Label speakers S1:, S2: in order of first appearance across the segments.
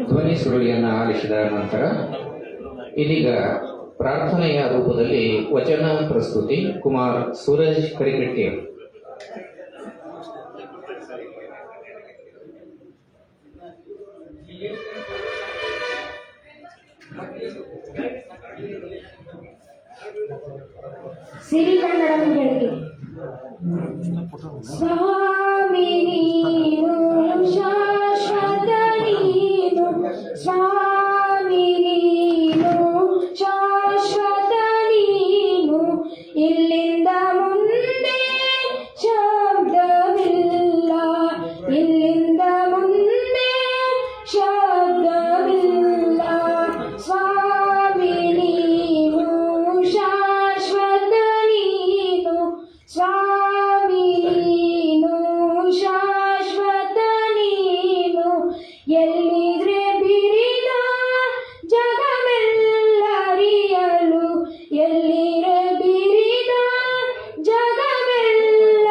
S1: ಧ್ವನಿ ಸುರುಳಿಯನ್ನು ಆಲಿಸಿದ ನಂತರ ಇದೀಗ ಪ್ರಾರ್ಥನೆಯ ರೂಪದಲ್ಲಿ ವಚನ ಪ್ರಸ್ತುತಿ ಕುಮಾರ್ ಸೂರಜ್ ಕರಿಕಟ್ಟಿ.
S2: ಸಿರಿಗನ್ನಡಂ ಗೆಳತಿ. ಸ್ವಾಮಿ ನೀನು ಶಾಶ್ವತ ನೀನು, ಸ್ವಾಮಿ ನೀನು ಶಾಶ್ವತ ನೀನು, ಇಲ್ಲಿಂದ ಮುಂದೆ ಶಬ್ದವಿಲ್ಲ, ಇಲ್ಲಿಂದ ಮುಂದೆ ಶಬ್ದವಿಲ್ಲ. ಸ್ವಾಮಿ ನೀನು ಶಾಶ್ವತ ನೀನು, ಸ್ವಾಮಿ ನೀನು ಶಾಶ್ವತ ನೀನು, ಎಲ್ಲಿದ್ರೆ ಬಿರಿದ ಜಗವೆಲ್ಲರಿಯಲು, ಎಲ್ಲಿರೆ ಬಿರಿದ ಜಗವೆಲ್ಲರಿಯಲು.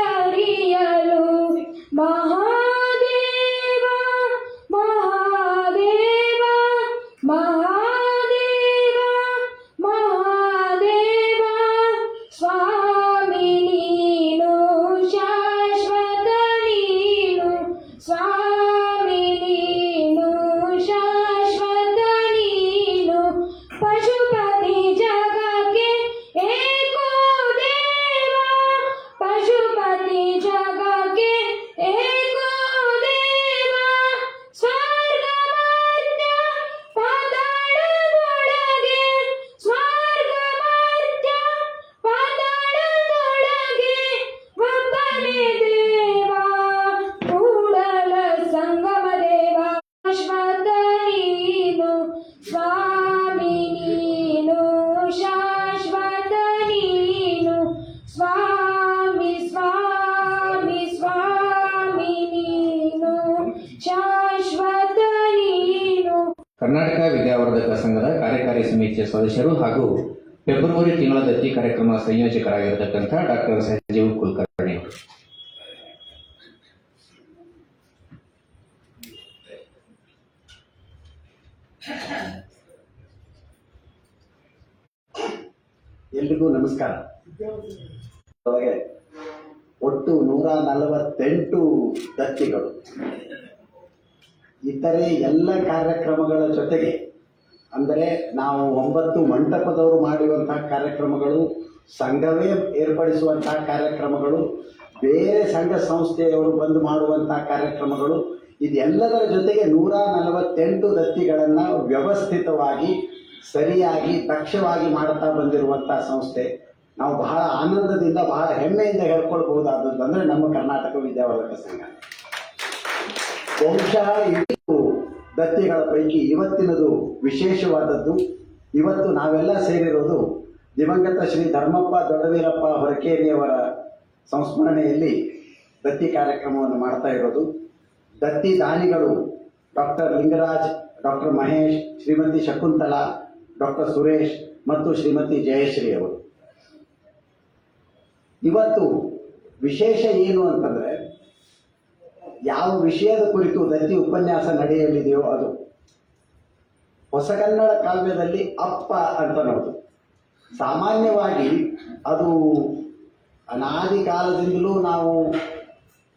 S2: ಮಹಾದೇವ ಮಹಾದೇವ ಮಹಾದೇವ ಮಹಾದೇವ, ಸ್ವಾಮಿ ನೀನು ಶಾಶ್ವತ ನೀನು, ಸ್ವಾಮಿ ನೀನು ಶಾಶ್ವತ ನೀನು. ಪಶುಪತಿ ಜಗಕ್ಕೆ ಏಕೋ ದೇವ, ಪಶುಪತಿ ಜಗಕ್ಕೆ ಏಕೋ ದೇವ, ಸ್ವರ್ಗಮರ್ತ್ಯ ಪಾತಾಳದೊಳಗೆ, ಸ್ವರ್ಗಮರ್ತ್ಯ ಪಾತಾಳದೊಳಗೆ ಒಬ್ಬನೇ ದೇವ, ಕೂಡಲ ಸಂಗಮ ದೇವ. ಶಾಶ್ವತ ನೀನು, ಸ್ವಾಮಿ ನೀನು ಶಾಶ್ವತ ನೀನು, ಸ್ವಾಮಿ ಸ್ವಾಮಿ ಸ್ವಾಮಿ ನೀನು ಶಾಶ್ವತ ನೀನು.
S1: ಕರ್ನಾಟಕ ವಿದ್ಯಾವರ್ಧಕ ಸಂಘದ ಕಾರ್ಯಕಾರಿ ಸಮಿತಿಯ ಸದಸ್ಯರು ಹಾಗೂ ಫೆಬ್ರವರಿ ತಿಂಗಳ ದತ್ತಿ ಕಾರ್ಯಕ್ರಮ ಸಂಯೋಜಕರಾಗಿರತಕ್ಕಂಥ ಡಾಕ್ಟರ್ ಸಂಜೀವ್ ಕುಲಕರ್ಣಿ ಅವರು.
S3: ಎಲ್ರಿಗೂ ನಮಸ್ಕಾರ. ಒಟ್ಟು 148 ದತ್ತಿಗಳು. ಇತರೆ ಎಲ್ಲ ಕಾರ್ಯಕ್ರಮಗಳ ಜೊತೆಗೆ ಅಂದರೆ ನಾವು 9 ಮಂಟಪದವರು ಮಾಡುವಂತಹ ಕಾರ್ಯಕ್ರಮಗಳು, ಸಂಘವೇ ಏರ್ಪಡಿಸುವಂತಹ ಕಾರ್ಯಕ್ರಮಗಳು, ಬೇರೆ ಸಂಘ ಸಂಸ್ಥೆಯವರು ಬಂದು ಮಾಡುವಂತಹ ಕಾರ್ಯಕ್ರಮಗಳು, ಇದೆಲ್ಲದರ ಜೊತೆಗೆ 148 ದತ್ತಿಗಳನ್ನು ವ್ಯವಸ್ಥಿತವಾಗಿ ಸರಿಯಾಗಿ ದಕ್ಷವಾಗಿ ಮಾಡುತ್ತಾ ಬಂದಿರುವಂಥ ಸಂಸ್ಥೆ. ನಾವು ಬಹಳ ಆನಂದದಿಂದ ಬಹಳ ಹೆಮ್ಮೆಯಿಂದ ಹೇಳ್ಕೊಳ್ಬಹುದಾದದ್ದು ಅಂದರೆ ನಮ್ಮ ಕರ್ನಾಟಕ ವಿದ್ಯಾವರ್ಧಕ ಸಂಘ. ಬಹುಶಃ ಇದು ದತ್ತಿಗಳ ಪೈಕಿ ಇವತ್ತಿನದು ವಿಶೇಷವಾದದ್ದು. ಇವತ್ತು ನಾವೆಲ್ಲ ಸೇರಿರೋದು ದಿವಂಗತ ಶ್ರೀ ಧರ್ಮಪ್ಪ ದೊಡ್ಡವೀರಪ್ಪ ಹೊರಕೇರಿಯವರ ಸಂಸ್ಮರಣೆಯಲ್ಲಿ ದತ್ತಿ ಕಾರ್ಯಕ್ರಮವನ್ನು ಮಾಡ್ತಾ ಇರೋದು. ದತ್ತಿ ದಾನಿಗಳು doctor Lingaraj, doctor Mahesh, Shrimati Shakuntala, doctor Suresh ಮತ್ತು ಶ್ರೀಮತಿ ಜಯಶ್ರೀ ಅವರು. ಇವತ್ತು ವಿಶೇಷ ಏನು ಅಂತಂದರೆ, ಯಾವ ವಿಷಯದ ಕುರಿತು ದತ್ತಿ ಉಪನ್ಯಾಸ ನಡೆಯಲಿದೆಯೋ ಅದು ಹೊಸಗನ್ನಡ ಕಾವ್ಯದಲ್ಲಿ ಅಪ್ಪ ಅಂತ ನೋಡು. ಸಾಮಾನ್ಯವಾಗಿ ಅದು ಅನಾದಿ ಕಾಲದಿಂದಲೂ ನಾವು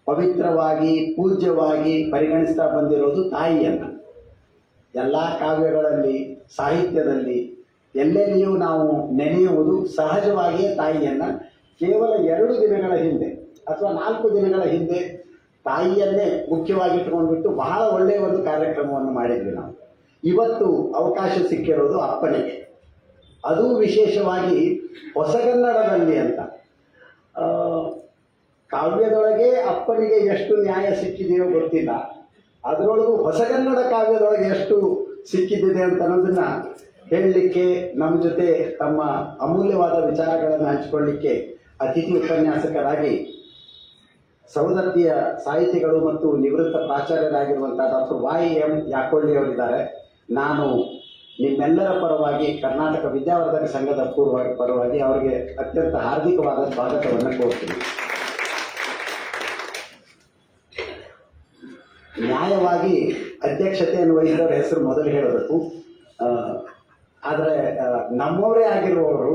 S3: ಪವಿತ್ರವಾಗಿ ಪೂಜ್ಯವಾಗಿ ಪರಿಗಣಿಸ್ತಾ ಬಂದಿರೋದು ತಾಯಿಯನ್ನು. ಎಲ್ಲ ಕಾವ್ಯಗಳಲ್ಲಿ, ಸಾಹಿತ್ಯದಲ್ಲಿ ಎಲ್ಲೆಲ್ಲಿಯೂ ನಾವು ನೆನೆಯುವುದು ಸಹಜವಾಗಿಯೇ ತಾಯಿಯನ್ನು. ಕೇವಲ 2 ದಿನಗಳ ಹಿಂದೆ ಅಥವಾ 4 ದಿನಗಳ ಹಿಂದೆ ತಾಯಿಯನ್ನೇ ಮುಖ್ಯವಾಗಿಟ್ಟುಕೊಂಡ್ಬಿಟ್ಟು ಬಹಳ ಒಳ್ಳೆಯ ಒಂದು ಕಾರ್ಯಕ್ರಮವನ್ನು ಮಾಡಿದ್ವಿ ನಾವು. ಇವತ್ತು ಅವಕಾಶ ಸಿಕ್ಕಿರೋದು ಅಪ್ಪನಿಗೆ, ಅದು ವಿಶೇಷವಾಗಿ ಹೊಸಗನ್ನಡದಲ್ಲಿ ಅಂತ. ಕಾವ್ಯದೊಳಗೆ ಅಪ್ಪನಿಗೆ ಎಷ್ಟು ನ್ಯಾಯ ಸಿಕ್ಕಿದೆಯೋ ಗೊತ್ತಿಲ್ಲ, ಅದರೊಳಗೂ ಹೊಸಗನ್ನಡ ಕಾವ್ಯದೊಳಗೆ ಎಷ್ಟು ಸಿಕ್ಕಿದ್ದಿದೆ ಅಂತ ಅನ್ನೋದನ್ನು ಹೇಳಲಿಕ್ಕೆ, ನಮ್ಮ ಜೊತೆ ತಮ್ಮ ಅಮೂಲ್ಯವಾದ ವಿಚಾರಗಳನ್ನು ಹಂಚಿಕೊಳ್ಳಿಕ್ಕೆ ಅತಿಥಿ ಉಪನ್ಯಾಸಕರಾಗಿ ಸವದತ್ತಿಯ ಸಾಹಿತಿಗಳು ಮತ್ತು ನಿವೃತ್ತ ಪ್ರಾಚಾರ್ಯರಾಗಿರುವಂಥ ಡಾಕ್ಟರ್ YM ಯಾಕೊಳ್ಳಿ ಅವರಿದ್ದಾರೆ. ನಾನು ನಿಮ್ಮೆಲ್ಲರ ಪರವಾಗಿ, ಕರ್ನಾಟಕ ವಿದ್ಯಾವರ್ಧಕ ಸಂಘದ ಪರವಾಗಿ ಅವರಿಗೆ ಅತ್ಯಂತ ಹಾರ್ದಿಕವಾದ ಸ್ವಾಗತವನ್ನು ಕೋರ್ತೀನಿ. ನ್ಯಾಯವಾಗಿ ಅಧ್ಯಕ್ಷತೆಯನ್ನು ವಹಿಸಿದವರ ಹೆಸರು ಮೊದಲು ಹೇಳಬೇಕು. ಆದರೆ ನಮ್ಮವರೇ ಆಗಿರುವವರು,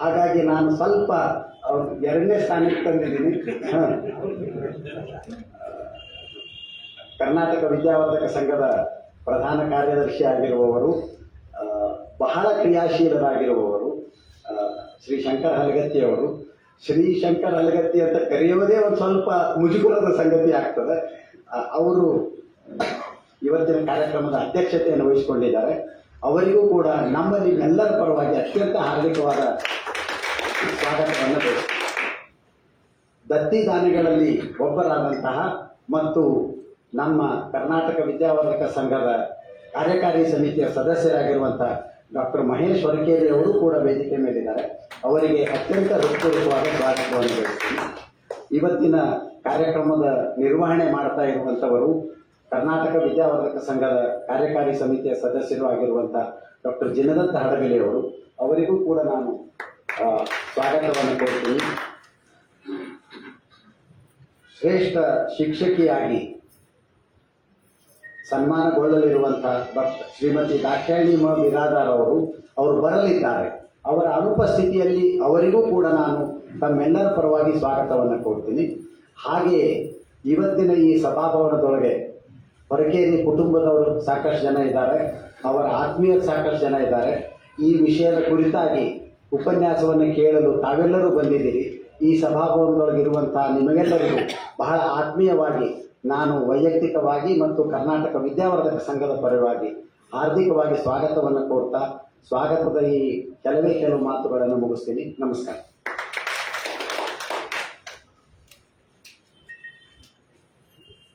S3: ಹಾಗಾಗಿ ನಾನು ಸ್ವಲ್ಪ ಎರಡನೇ ಸ್ಥಾನಕ್ಕೆ ತಂದಿದ್ದೀನಿ. ಕರ್ನಾಟಕ ವಿದ್ಯಾವರ್ಧಕ ಸಂಘದ ಪ್ರಧಾನ ಕಾರ್ಯದರ್ಶಿ ಆಗಿರುವವರು, ಬಹಳ ಕ್ರಿಯಾಶೀಲರಾಗಿರುವವರು ಶ್ರೀ ಶಂಕರ್ ಹಲಗತ್ತಿಯವರು. ಶ್ರೀ ಶಂಕರ್ ಹಲಗತ್ತಿ ಅಂತ ಕರೆಯುವುದೇ ಒಂದು ಸ್ವಲ್ಪ ಮುಜುಗುರದ ಸಂಗತಿ ಆಗ್ತದೆ. ಅವರು ಇವತ್ತಿನ ಕಾರ್ಯಕ್ರಮದ ಅಧ್ಯಕ್ಷತೆಯನ್ನು ವಹಿಸಿಕೊಂಡಿದ್ದಾರೆ. ಅವರಿಗೂ ಕೂಡ ನಮ್ಮಲ್ಲಿ ಎಲ್ಲರ ಪರವಾಗಿ ಅತ್ಯಂತ ಹಾರ್ದಿಕವಾದ ಸ್ವಾಗತವನ್ನು ಬಯಸುತ್ತೇವೆ. ದತ್ತಿ ದಾನಿಗಳಲ್ಲಿ ಒಬ್ಬರಾದಂತಹ ಮತ್ತು ನಮ್ಮ ಕರ್ನಾಟಕ ವಿದ್ಯಾವರ್ಧಕ ಸಂಘದ ಕಾರ್ಯಕಾರಿ ಸಮಿತಿಯ ಸದಸ್ಯರಾಗಿರುವಂಥ ಡಾಕ್ಟರ್ ಮಹೇಶ್ ಹೊರಕೇರಿ ಅವರು ಕೂಡ ವೇದಿಕೆ ಮೇಲಿದ್ದಾರೆ. ಅವರಿಗೆ ಅತ್ಯಂತ ಹೃತ್ಪೂರ್ವಕವಾದ ಸ್ವಾಗತವನ್ನು ಬಯಸ್ತೀನಿ. ಇವತ್ತಿನ ಕಾರ್ಯಕ್ರಮದ ನಿರ್ವಹಣೆ ಮಾಡ್ತಾ ಇರುವಂಥವರು ಕರ್ನಾಟಕ ವಿದ್ಯಾವರ್ಧಕ ಸಂಘದ ಕಾರ್ಯಕಾರಿ ಸಮಿತಿಯ ಸದಸ್ಯರು ಆಗಿರುವಂಥ ಡಾಕ್ಟರ್ ಜಿನದತ್ತ ಹಡಗಲಿಯವರು. ಅವರಿಗೂ ಕೂಡ ನಾನು ಸ್ವಾಗತವನ್ನು ಕೊಡ್ತೀನಿ. ಶ್ರೇಷ್ಠ ಶಿಕ್ಷಕಿಯಾಗಿ ಸನ್ಮಾನಗೊಳ್ಳಲಿರುವಂಥ ಡಾಕ್ಟರ್ ಶ್ರೀಮತಿ ದಾಕ್ಷಾಯಿಣಿ ಮ ಬಿರಾದಾರ್ ಅವರು ಬರಲಿದ್ದಾರೆ. ಅವರ ಅನುಪಸ್ಥಿತಿಯಲ್ಲಿ ಅವರಿಗೂ ಕೂಡ ನಾನು ತಮ್ಮೆಲ್ಲರ ಪರವಾಗಿ ಸ್ವಾಗತವನ್ನು ಕೊಡ್ತೀನಿ. ಹಾಗೆಯೇ ಇವತ್ತಿನ ಈ ಸಭಾಭವನದೊಳಗೆ ಹೊರಕೇರಿ ಕುಟುಂಬದವರು ಸಾಕಷ್ಟು ಜನ ಇದ್ದಾರೆ, ಅವರ ಆತ್ಮೀಯರು ಸಾಕಷ್ಟು ಜನ ಇದ್ದಾರೆ. ಈ ವಿಷಯದ ಕುರಿತಾಗಿ ಉಪನ್ಯಾಸವನ್ನು ಕೇಳಲು ತಾವೆಲ್ಲರೂ ಬಂದಿದ್ದೀರಿ. ಈ ಸಭಾಭವನದೊಳಗಿರುವಂಥ ನಿಮಗೆಲ್ಲರಿಗೂ ಬಹಳ ಆತ್ಮೀಯವಾಗಿ ನಾನು ವೈಯಕ್ತಿಕವಾಗಿ ಮತ್ತು ಕರ್ನಾಟಕ ವಿದ್ಯಾವರ್ಧಕ ಸಂಘದ ಪರವಾಗಿ ಹಾರ್ದಿಕವಾಗಿ ಸ್ವಾಗತವನ್ನು ಕೋರ್ತಾ ಸ್ವಾಗತದ ಈ ಕೆಲವು ಮಾತುಗಳನ್ನು ಮುಗಿಸ್ತೀನಿ. ನಮಸ್ಕಾರ.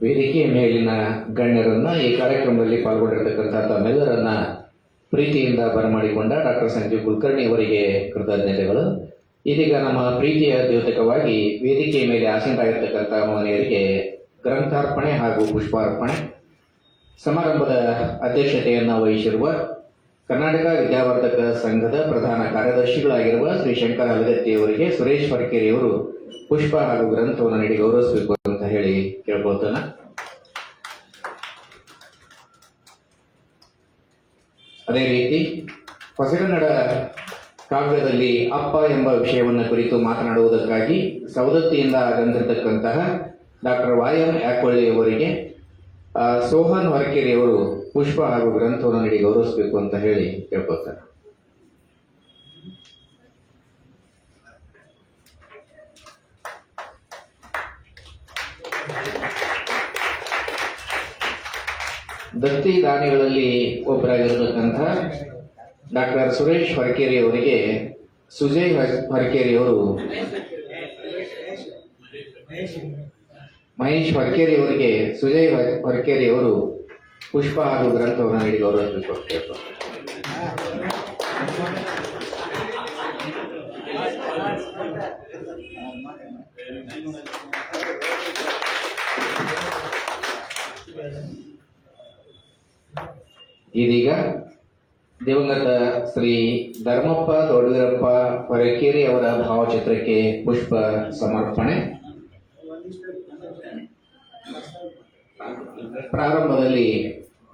S1: ವೇದಿಕೆಯ ಮೇಲಿನ ಗಣ್ಯರನ್ನ, ಈ ಕಾರ್ಯಕ್ರಮದಲ್ಲಿ ಪಾಲ್ಗೊಂಡಿರತಕ್ಕಂಥ ತಮ್ಮೆಲ್ಲರನ್ನ ಪ್ರೀತಿಯಿಂದ ಬರಮಾಡಿಕೊಂಡ ಡಾಕ್ಟರ್ ಸಂಜೀವ್ ಕುಲಕರ್ಣಿ ಅವರಿಗೆ ಕೃತಜ್ಞತೆಗಳು. ಇದೀಗ ನಮ್ಮ ಪ್ರೀತಿಯ ದ್ಯೋತಕವಾಗಿ ವೇದಿಕೆಯ ಮೇಲೆ ಆಸೀನರಾಗಿರ್ತಕ್ಕಂಥ ಮಹನೀಯರಿಗೆ ಗ್ರಂಥಾರ್ಪಣೆ ಹಾಗೂ ಪುಷ್ಪಾರ್ಪಣೆ. ಸಮಾರಂಭದ ಅಧ್ಯಕ್ಷತೆಯನ್ನು ವಹಿಸಿರುವ ಕರ್ನಾಟಕ ವಿದ್ಯಾವರ್ಧಕ ಸಂಘದ ಪ್ರಧಾನ ಕಾರ್ಯದರ್ಶಿಗಳಾಗಿರುವ ಶ್ರೀ ಶಂಕರ್ ಹಲಗತ್ತಿಯವರಿಗೆ ಸುರೇಶ್ ಹೊರಕೇರಿಯವರು ಪುಷ್ಪ ಹಾಗೂ ಗ್ರಂಥವನ್ನು ನೀಡಿ ಗೌರವಿಸಬೇಕು ಅಂತ ಹೇಳಿ ಕೇಳ್ಕೊಳ್ತಾನ. ಅದೇ ರೀತಿ ಹೊಸಗನ್ನಡ ಕಾವ್ಯದಲ್ಲಿ ಅಪ್ಪ ಎಂಬ ವಿಷಯವನ್ನು ಕುರಿತು ಮಾತನಾಡುವುದಕ್ಕಾಗಿ ಸವದತ್ತಿಯಿಂದ ಆಗಂದಿರತಕ್ಕಂತಹ ಡಾಕ್ಟರ್ ವಾಯಂ ಯಾಕೊಳ್ಳಿ ಅವರಿಗೆ ಸೋಹನ್ ಹೊರಕೇರಿಯವರು ಪುಷ್ಪ ಹಾಗೂ ಗ್ರಂಥವನ್ನು ನೀಡಿ ಗೌರವಿಸಬೇಕು ಅಂತ ಹೇಳಿ ಕೇಳ್ಕೊಳ್ತಾರೆ. ದತ್ತಿ ದಾನಿಗಳಲ್ಲಿ ಒಬ್ಬರಾಗಿರತಕ್ಕಂಥ ಡಾಕ್ಟರ್ ಸುರೇಶ್ ಹೊರಕೇರಿ ಅವರಿಗೆ ಸುಜಯ್ ಹೊರಕೇರಿ ಅವರು, ಮಹೇಶ್ ಹೊರಕೇರಿ ಅವರಿಗೆ ಸುಜಯ್ ಹೊರಕೇರಿ ಅವರು ಪುಷ್ಪ ಹಾಗೂ ಗ್ರಂಥವನ್ನು ನೀಡಿ ಗೌರವಿಸಬೇಕು ಅಂತ ಹೇಳ್ತಾರೆ. ಇದೀಗ ದಿವಂಗತ ಶ್ರೀ ಧರ್ಮಪ್ಪ ದೊಡ್ಡವೀರಪ್ಪ ಹೊರಕೇರಿ ಅವರ ಭಾವಚಿತ್ರಕ್ಕೆ ಪುಷ್ಪ ಸಮರ್ಪಣೆ. ಪ್ರಾರಂಭದಲ್ಲಿ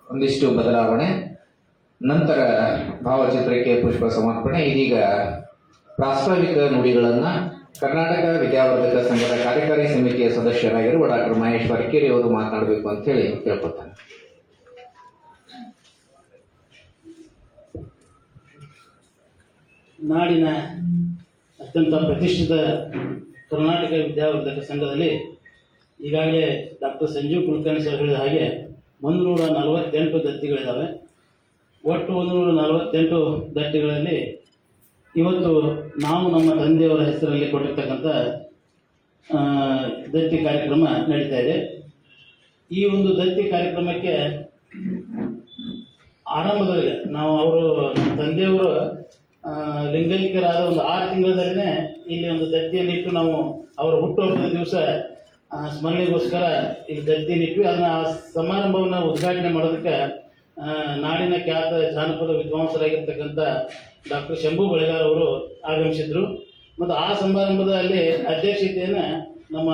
S1: ಒಂದಿಷ್ಟು ಬದಲಾವಣೆ, ನಂತರ ಭಾವಚಿತ್ರಕ್ಕೆ ಪುಷ್ಪ ಸಮರ್ಪಣೆ. ಇದೀಗ ಪ್ರಾಸ್ತಾವಿಕ ನುಡಿಗಳನ್ನು ಕರ್ನಾಟಕ ವಿದ್ಯಾವರ್ಧಕ ಸಂಘದ ಕಾರ್ಯಕಾರಿ ಸಮಿತಿಯ ಸದಸ್ಯರಾಗಿರುವ ಡಾಕ್ಟರ್ ಮಹೇಶ್ ಹೊರಕೇರಿ ಅವರು ಮಾತನಾಡಬೇಕು ಅಂತ ಹೇಳಿ ಕೇಳ್ಕೊತಾನೆ.
S4: ನಾಡಿನ ಅತ್ಯಂತ ಪ್ರತಿಷ್ಠಿತ ಕರ್ನಾಟಕ ವಿದ್ಯಾವರ್ಧಕ ಸಂಘದಲ್ಲಿ ಈಗಾಗಲೇ ಡಾಕ್ಟರ್ ಸಂಜೀವ್ ಕುಲಕರ್ಣಿ ಸರ್ ಹೇಳಿದ ಹಾಗೆ 148 ದತ್ತಿಗಳಿದ್ದಾವೆ. ಒಟ್ಟು 148 ದತ್ತಿಗಳಲ್ಲಿ ಇವತ್ತು ನಾವು ನಮ್ಮ ತಂದೆಯವರ ಹೆಸರಲ್ಲಿ ಕೊಟ್ಟಿರ್ತಕ್ಕಂಥ ದತ್ತಿ ಕಾರ್ಯಕ್ರಮ ನಡೀತಾ ಇದೆ. ಈ ಒಂದು ದತ್ತಿ ಕಾರ್ಯಕ್ರಮಕ್ಕೆ ಆರಂಭದಲ್ಲಿ ನಾವು ನಮ್ಮ ತಂದೆಯವರು ಲಿಂಗೈಕ್ಯರಾದ ಒಂದು 6 ತಿಂಗಳಲ್ಲೇ ಇಲ್ಲಿ ಒಂದು ದತ್ತಿಯನ್ನಿಟ್ಟು ನಾವು ಅವರ ಹುಟ್ಟುಹಬ್ಬದ ದಿವಸ ಸ್ಮರಣೆಗೋಸ್ಕರ ಇಲ್ಲಿ ದತ್ತಿಯನ್ನಿಟ್ಟು ಅದನ್ನ ಸಮಾರಂಭವನ್ನು ಉದ್ಘಾಟನೆ ಮಾಡೋದಕ್ಕೆ ನಾಡಿನ ಖ್ಯಾತ ಜಾನಪದ ವಿದ್ವಾಂಸರಾಗಿರ್ತಕ್ಕಂಥ ಡಾಕ್ಟರ್ ಶಂಭು ಬಳಿಗಾರ್ ಅವರು ಆಗಮಿಸಿದ್ರು. ಮತ್ತು ಆ ಸಮಾರಂಭದಲ್ಲಿ ಅಧ್ಯಕ್ಷತೆಯನ್ನು ನಮ್ಮ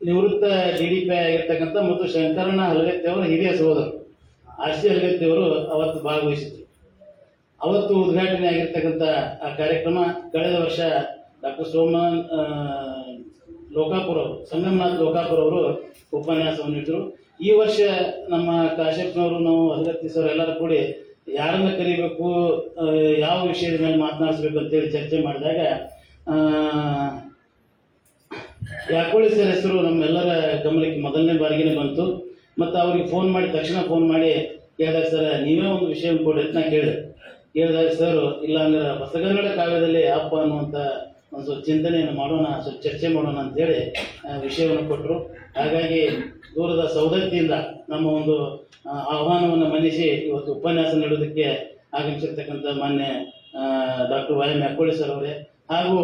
S4: ನಿವೃತ್ತ DDP ಆಗಿರ್ತಕ್ಕಂಥ ಮತ್ತು ಶಂಕರಣ್ಣ ಹಲಗತ್ತಿ ಅವರ ಹಿರಿಯ ಸಹೋದರು RC ಹಲಗತ್ತಿ ಅವರು ಅವತ್ತು ಭಾಗವಹಿಸಿದ್ರು. ಅವತ್ತು ಉದ್ಘಾಟನೆ ಆಗಿರ್ತಕ್ಕಂಥ ಆ ಕಾರ್ಯಕ್ರಮ ಕಳೆದ ವರ್ಷ ಡಾಕ್ಟರ್ ಸೋಮನಾಥ್ ಲೋಕಾಪುರ ಅವರು, ಸಂಗಮನಾಥ್ ಲೋಕಾಪುರ ಅವರು ಉಪನ್ಯಾಸವನ್ನು ಇಟ್ಟರು. ಈ ವರ್ಷ ನಮ್ಮ ಕಾಶ್ಯಪ್ನವರು, ನಾವು ಹಲಗತ್ತಿ ಸರ್ ಎಲ್ಲರೂ ಕೂಡಿ ಯಾರನ್ನ ಕರಿಬೇಕು, ಯಾವ ವಿಷಯದ ಮೇಲೆ ಮಾತನಾಡಿಸ್ಬೇಕು ಅಂತೇಳಿ ಚರ್ಚೆ ಮಾಡಿದಾಗ ಯಾಕೋಳಿ ಸರ್ ಹೆಸರು ನಮ್ಮೆಲ್ಲರ ಗಮನಕ್ಕೆ ಮೊದಲನೇ ಬಾರಿಗೆನೆ ಬಂತು. ಮತ್ತು ಅವ್ರಿಗೆ ತಕ್ಷಣ ಫೋನ್ ಮಾಡಿ ಕೇಳಿದಾಗ, ಸರ್ ನೀವೇ ಒಂದು ವಿಷಯ ಕೊಡಿ ಅಂತ ನಾ ಕೇಳಿದಾಗ ಸರ್ ಇಲ್ಲ ಅಂದ್ರೆ ಹೊಸಗನ್ನಡ ಕಾವ್ಯದಲ್ಲಿ ಅಪ್ಪ ಅನ್ನುವಂಥ ಒಂದು ಸ್ವಲ್ಪ ಚಿಂತನೆಯನ್ನು ಮಾಡೋಣ, ಸ್ವಲ್ಪ ಚರ್ಚೆ ಮಾಡೋಣ ಅಂತೇಳಿ ವಿಷಯವನ್ನು ಕೊಟ್ಟರು. ಹಾಗಾಗಿ ದೂರದ ಸೌದತ್ತಿಯಿಂದ ನಮ್ಮ ಒಂದು ಆಹ್ವಾನವನ್ನು ಮನ್ನಿಸಿ ಇವತ್ತು ಉಪನ್ಯಾಸ ನೀಡೋದಕ್ಕೆ ಆಗಮಿಸಿರ್ತಕ್ಕಂಥ ಮಾನ್ಯ ಡಾಕ್ಟರ್ YM ಯಾಕೋಳಿ ಸರ್ ಅವರೇ, ಹಾಗೂ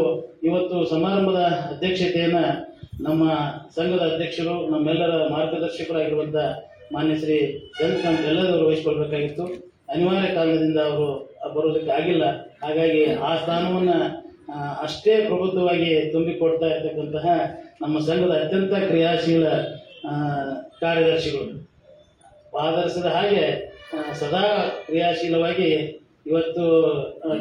S4: ಇವತ್ತು ಸಮಾರಂಭದ ಅಧ್ಯಕ್ಷತೆಯನ್ನು ನಮ್ಮ ಸಂಘದ ಅಧ್ಯಕ್ಷರು, ನಮ್ಮೆಲ್ಲರ ಮಾರ್ಗದರ್ಶಕರಾಗಿರುವಂಥ ಮಾನ್ಯ ಶ್ರೀ ಚಂದ್ರಕಾಂತ್ ಎಲ್ಲದವರು ವಹಿಸಿಕೊಳ್ಬೇಕಾಗಿತ್ತು. ಅನಿವಾರ್ಯ ಕಾರಣದಿಂದ ಅವರು ಬರೋದಕ್ಕೆ ಆಗಿಲ್ಲ. ಹಾಗಾಗಿ ಆ ಸ್ಥಾನವನ್ನು ಅಷ್ಟೇ ಪ್ರಬುದ್ಧವಾಗಿ ತುಂಬಿಕೊಡ್ತಾ ಇರ್ತಕ್ಕಂತಹ ನಮ್ಮ ಸಂಘದ ಅತ್ಯಂತ ಕ್ರಿಯಾಶೀಲ ಕಾರ್ಯದರ್ಶಿಗಳು ಆಧರಿಸಿದ ಹಾಗೆ ಸದಾ ಕ್ರಿಯಾಶೀಲವಾಗಿ ಇವತ್ತು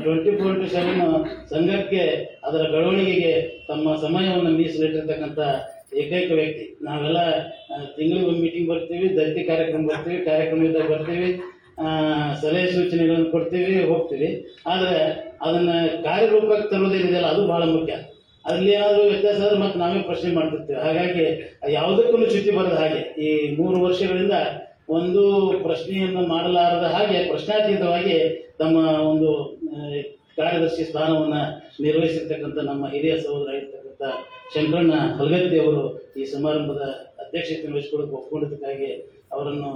S4: 24/7 ಸಂಘಕ್ಕೆ, ಅದರ ಬೆಳವಣಿಗೆಗೆ ತಮ್ಮ ಸಮಯವನ್ನು ಮೀಸಲಿಟ್ಟಿರ್ತಕ್ಕಂಥ ಏಕೈಕ ವ್ಯಕ್ತಿ. ನಾವೆಲ್ಲ ತಿಂಗಳಿಗೆ ಒಂದು ಮೀಟಿಂಗ್ ಬರ್ತೀವಿ, ದತ್ತಿ ಕಾರ್ಯಕ್ರಮ ಬರ್ತೀವಿ, ಕಾರ್ಯಕ್ರಮದಾಗ ಬರ್ತೀವಿ, ಸಲಹೆ ಸೂಚನೆಗಳನ್ನು ಕೊಡ್ತೀವಿ, ಹೋಗ್ತೀವಿ. ಆದರೆ ಅದನ್ನು ಕಾರ್ಯರೂಪಕ್ಕೆ ತರೋದೇನಿದೆಯಲ್ಲ ಅದು ಬಹಳ ಮುಖ್ಯ. ಅಲ್ಲಿ ಏನಾದರೂ ವ್ಯತ್ಯಾಸ ಆದ್ರೆ ಮತ್ತೆ ನಾವೇ ಪ್ರಶ್ನೆ ಮಾಡ್ತಿರ್ತೀವಿ. ಹಾಗಾಗಿ ಯಾವುದಕ್ಕೂ ಚ್ಯುತಿ ಬರದ ಹಾಗೆ ಈ 3 ವರ್ಷಗಳಿಂದ ಒಂದು ಪ್ರಶ್ನೆಯನ್ನು ಮಾಡಲಾರದ ಹಾಗೆ ಪ್ರಶ್ನಾತೀತವಾಗಿ ತಮ್ಮ ಒಂದು ಕಾರ್ಯದರ್ಶಿ ಸ್ಥಾನವನ್ನು ನಿರ್ವಹಿಸಿರ್ತಕ್ಕಂಥ ನಮ್ಮ ಹಿರಿಯ ಸಹೋದರಾಗಿರ್ತಕ್ಕಂಥ ಶಂಕರಣ್ಣ ಹಲಗತ್ತಿ ಅವರು ಈ ಸಮಾರಂಭದ ಅಧ್ಯಕ್ಷತೆ ವಹಿಸಿಕೊಳ್ಳಕ್ಕೆ ಒಪ್ಪಿಕೊಂಡಿದ್ದಕ್ಕಾಗಿ ಅವರನ್ನು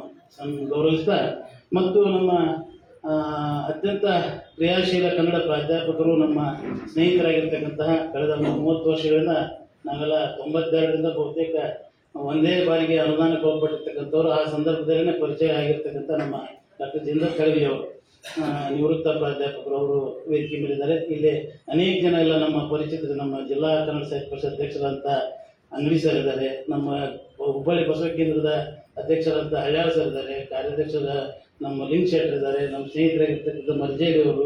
S4: ಗೌರವಿಸ್ತಾ, ಮತ್ತು ನಮ್ಮ ಅತ್ಯಂತ ಕ್ರಿಯಾಶೀಲ ಕನ್ನಡ ಪ್ರಾಧ್ಯಾಪಕರು, ನಮ್ಮ ಸ್ನೇಹಿತರಾಗಿರ್ತಕ್ಕಂತಹ ಕಳೆದ 30 ವರ್ಷಗಳಿಂದ ನಾವೆಲ್ಲ 92ರಿಂದ ಬಹುತೇಕ ಒಂದೇ ಬಾರಿಗೆ ಅನುದಾನಕ್ಕೆ ಒಳಪಟ್ಟಿರ್ತಕ್ಕಂಥವ್ರು. ಆ ಸಂದರ್ಭದಲ್ಲೇ ಪರಿಚಯ ಆಗಿರ್ತಕ್ಕಂಥ ನಮ್ಮ ಡಾಕ್ಟರ್ ಜಿಂದರ್ ಕಳವಿ ಅವರು, ನಿವೃತ್ತ ಪ್ರಾಧ್ಯಾಪಕರು, ಅವರು ವೇದಿಕೆ ಮೇಲಿದ್ದಾರೆ. ಇಲ್ಲಿ ಅನೇಕ ಜನ ಎಲ್ಲ ನಮ್ಮ ಪರಿಚಿತರು, ನಮ್ಮ ಜಿಲ್ಲಾ ಕನ್ನಡ ಸಾಹಿತ್ಯ ಪರಿಷತ್ ಅಧ್ಯಕ್ಷರಂತ ಅಂಗಡಿ ಸರ್ ಇದ್ದಾರೆ, ನಮ್ಮ ಹುಬ್ಬಳ್ಳಿ ಬಸವ ಕೇಂದ್ರದ ಅಧ್ಯಕ್ಷರಂತ ಹಳ್ಯಾಳ ಸರ್ ಇದ್ದಾರೆ, ಕಾರ್ಯಾಧ್ಯಕ್ಷರ ನಮ್ಮ ಲಿಂಗ್ ಶೆಟ್ಟರ್ ಇದ್ದಾರೆ, ನಮ್ಮ ಸ್ನೇಹಿತರಾಗಿರ್ತಕ್ಕಂಥ ಮರ್ಜೇರಿ ಅವರು,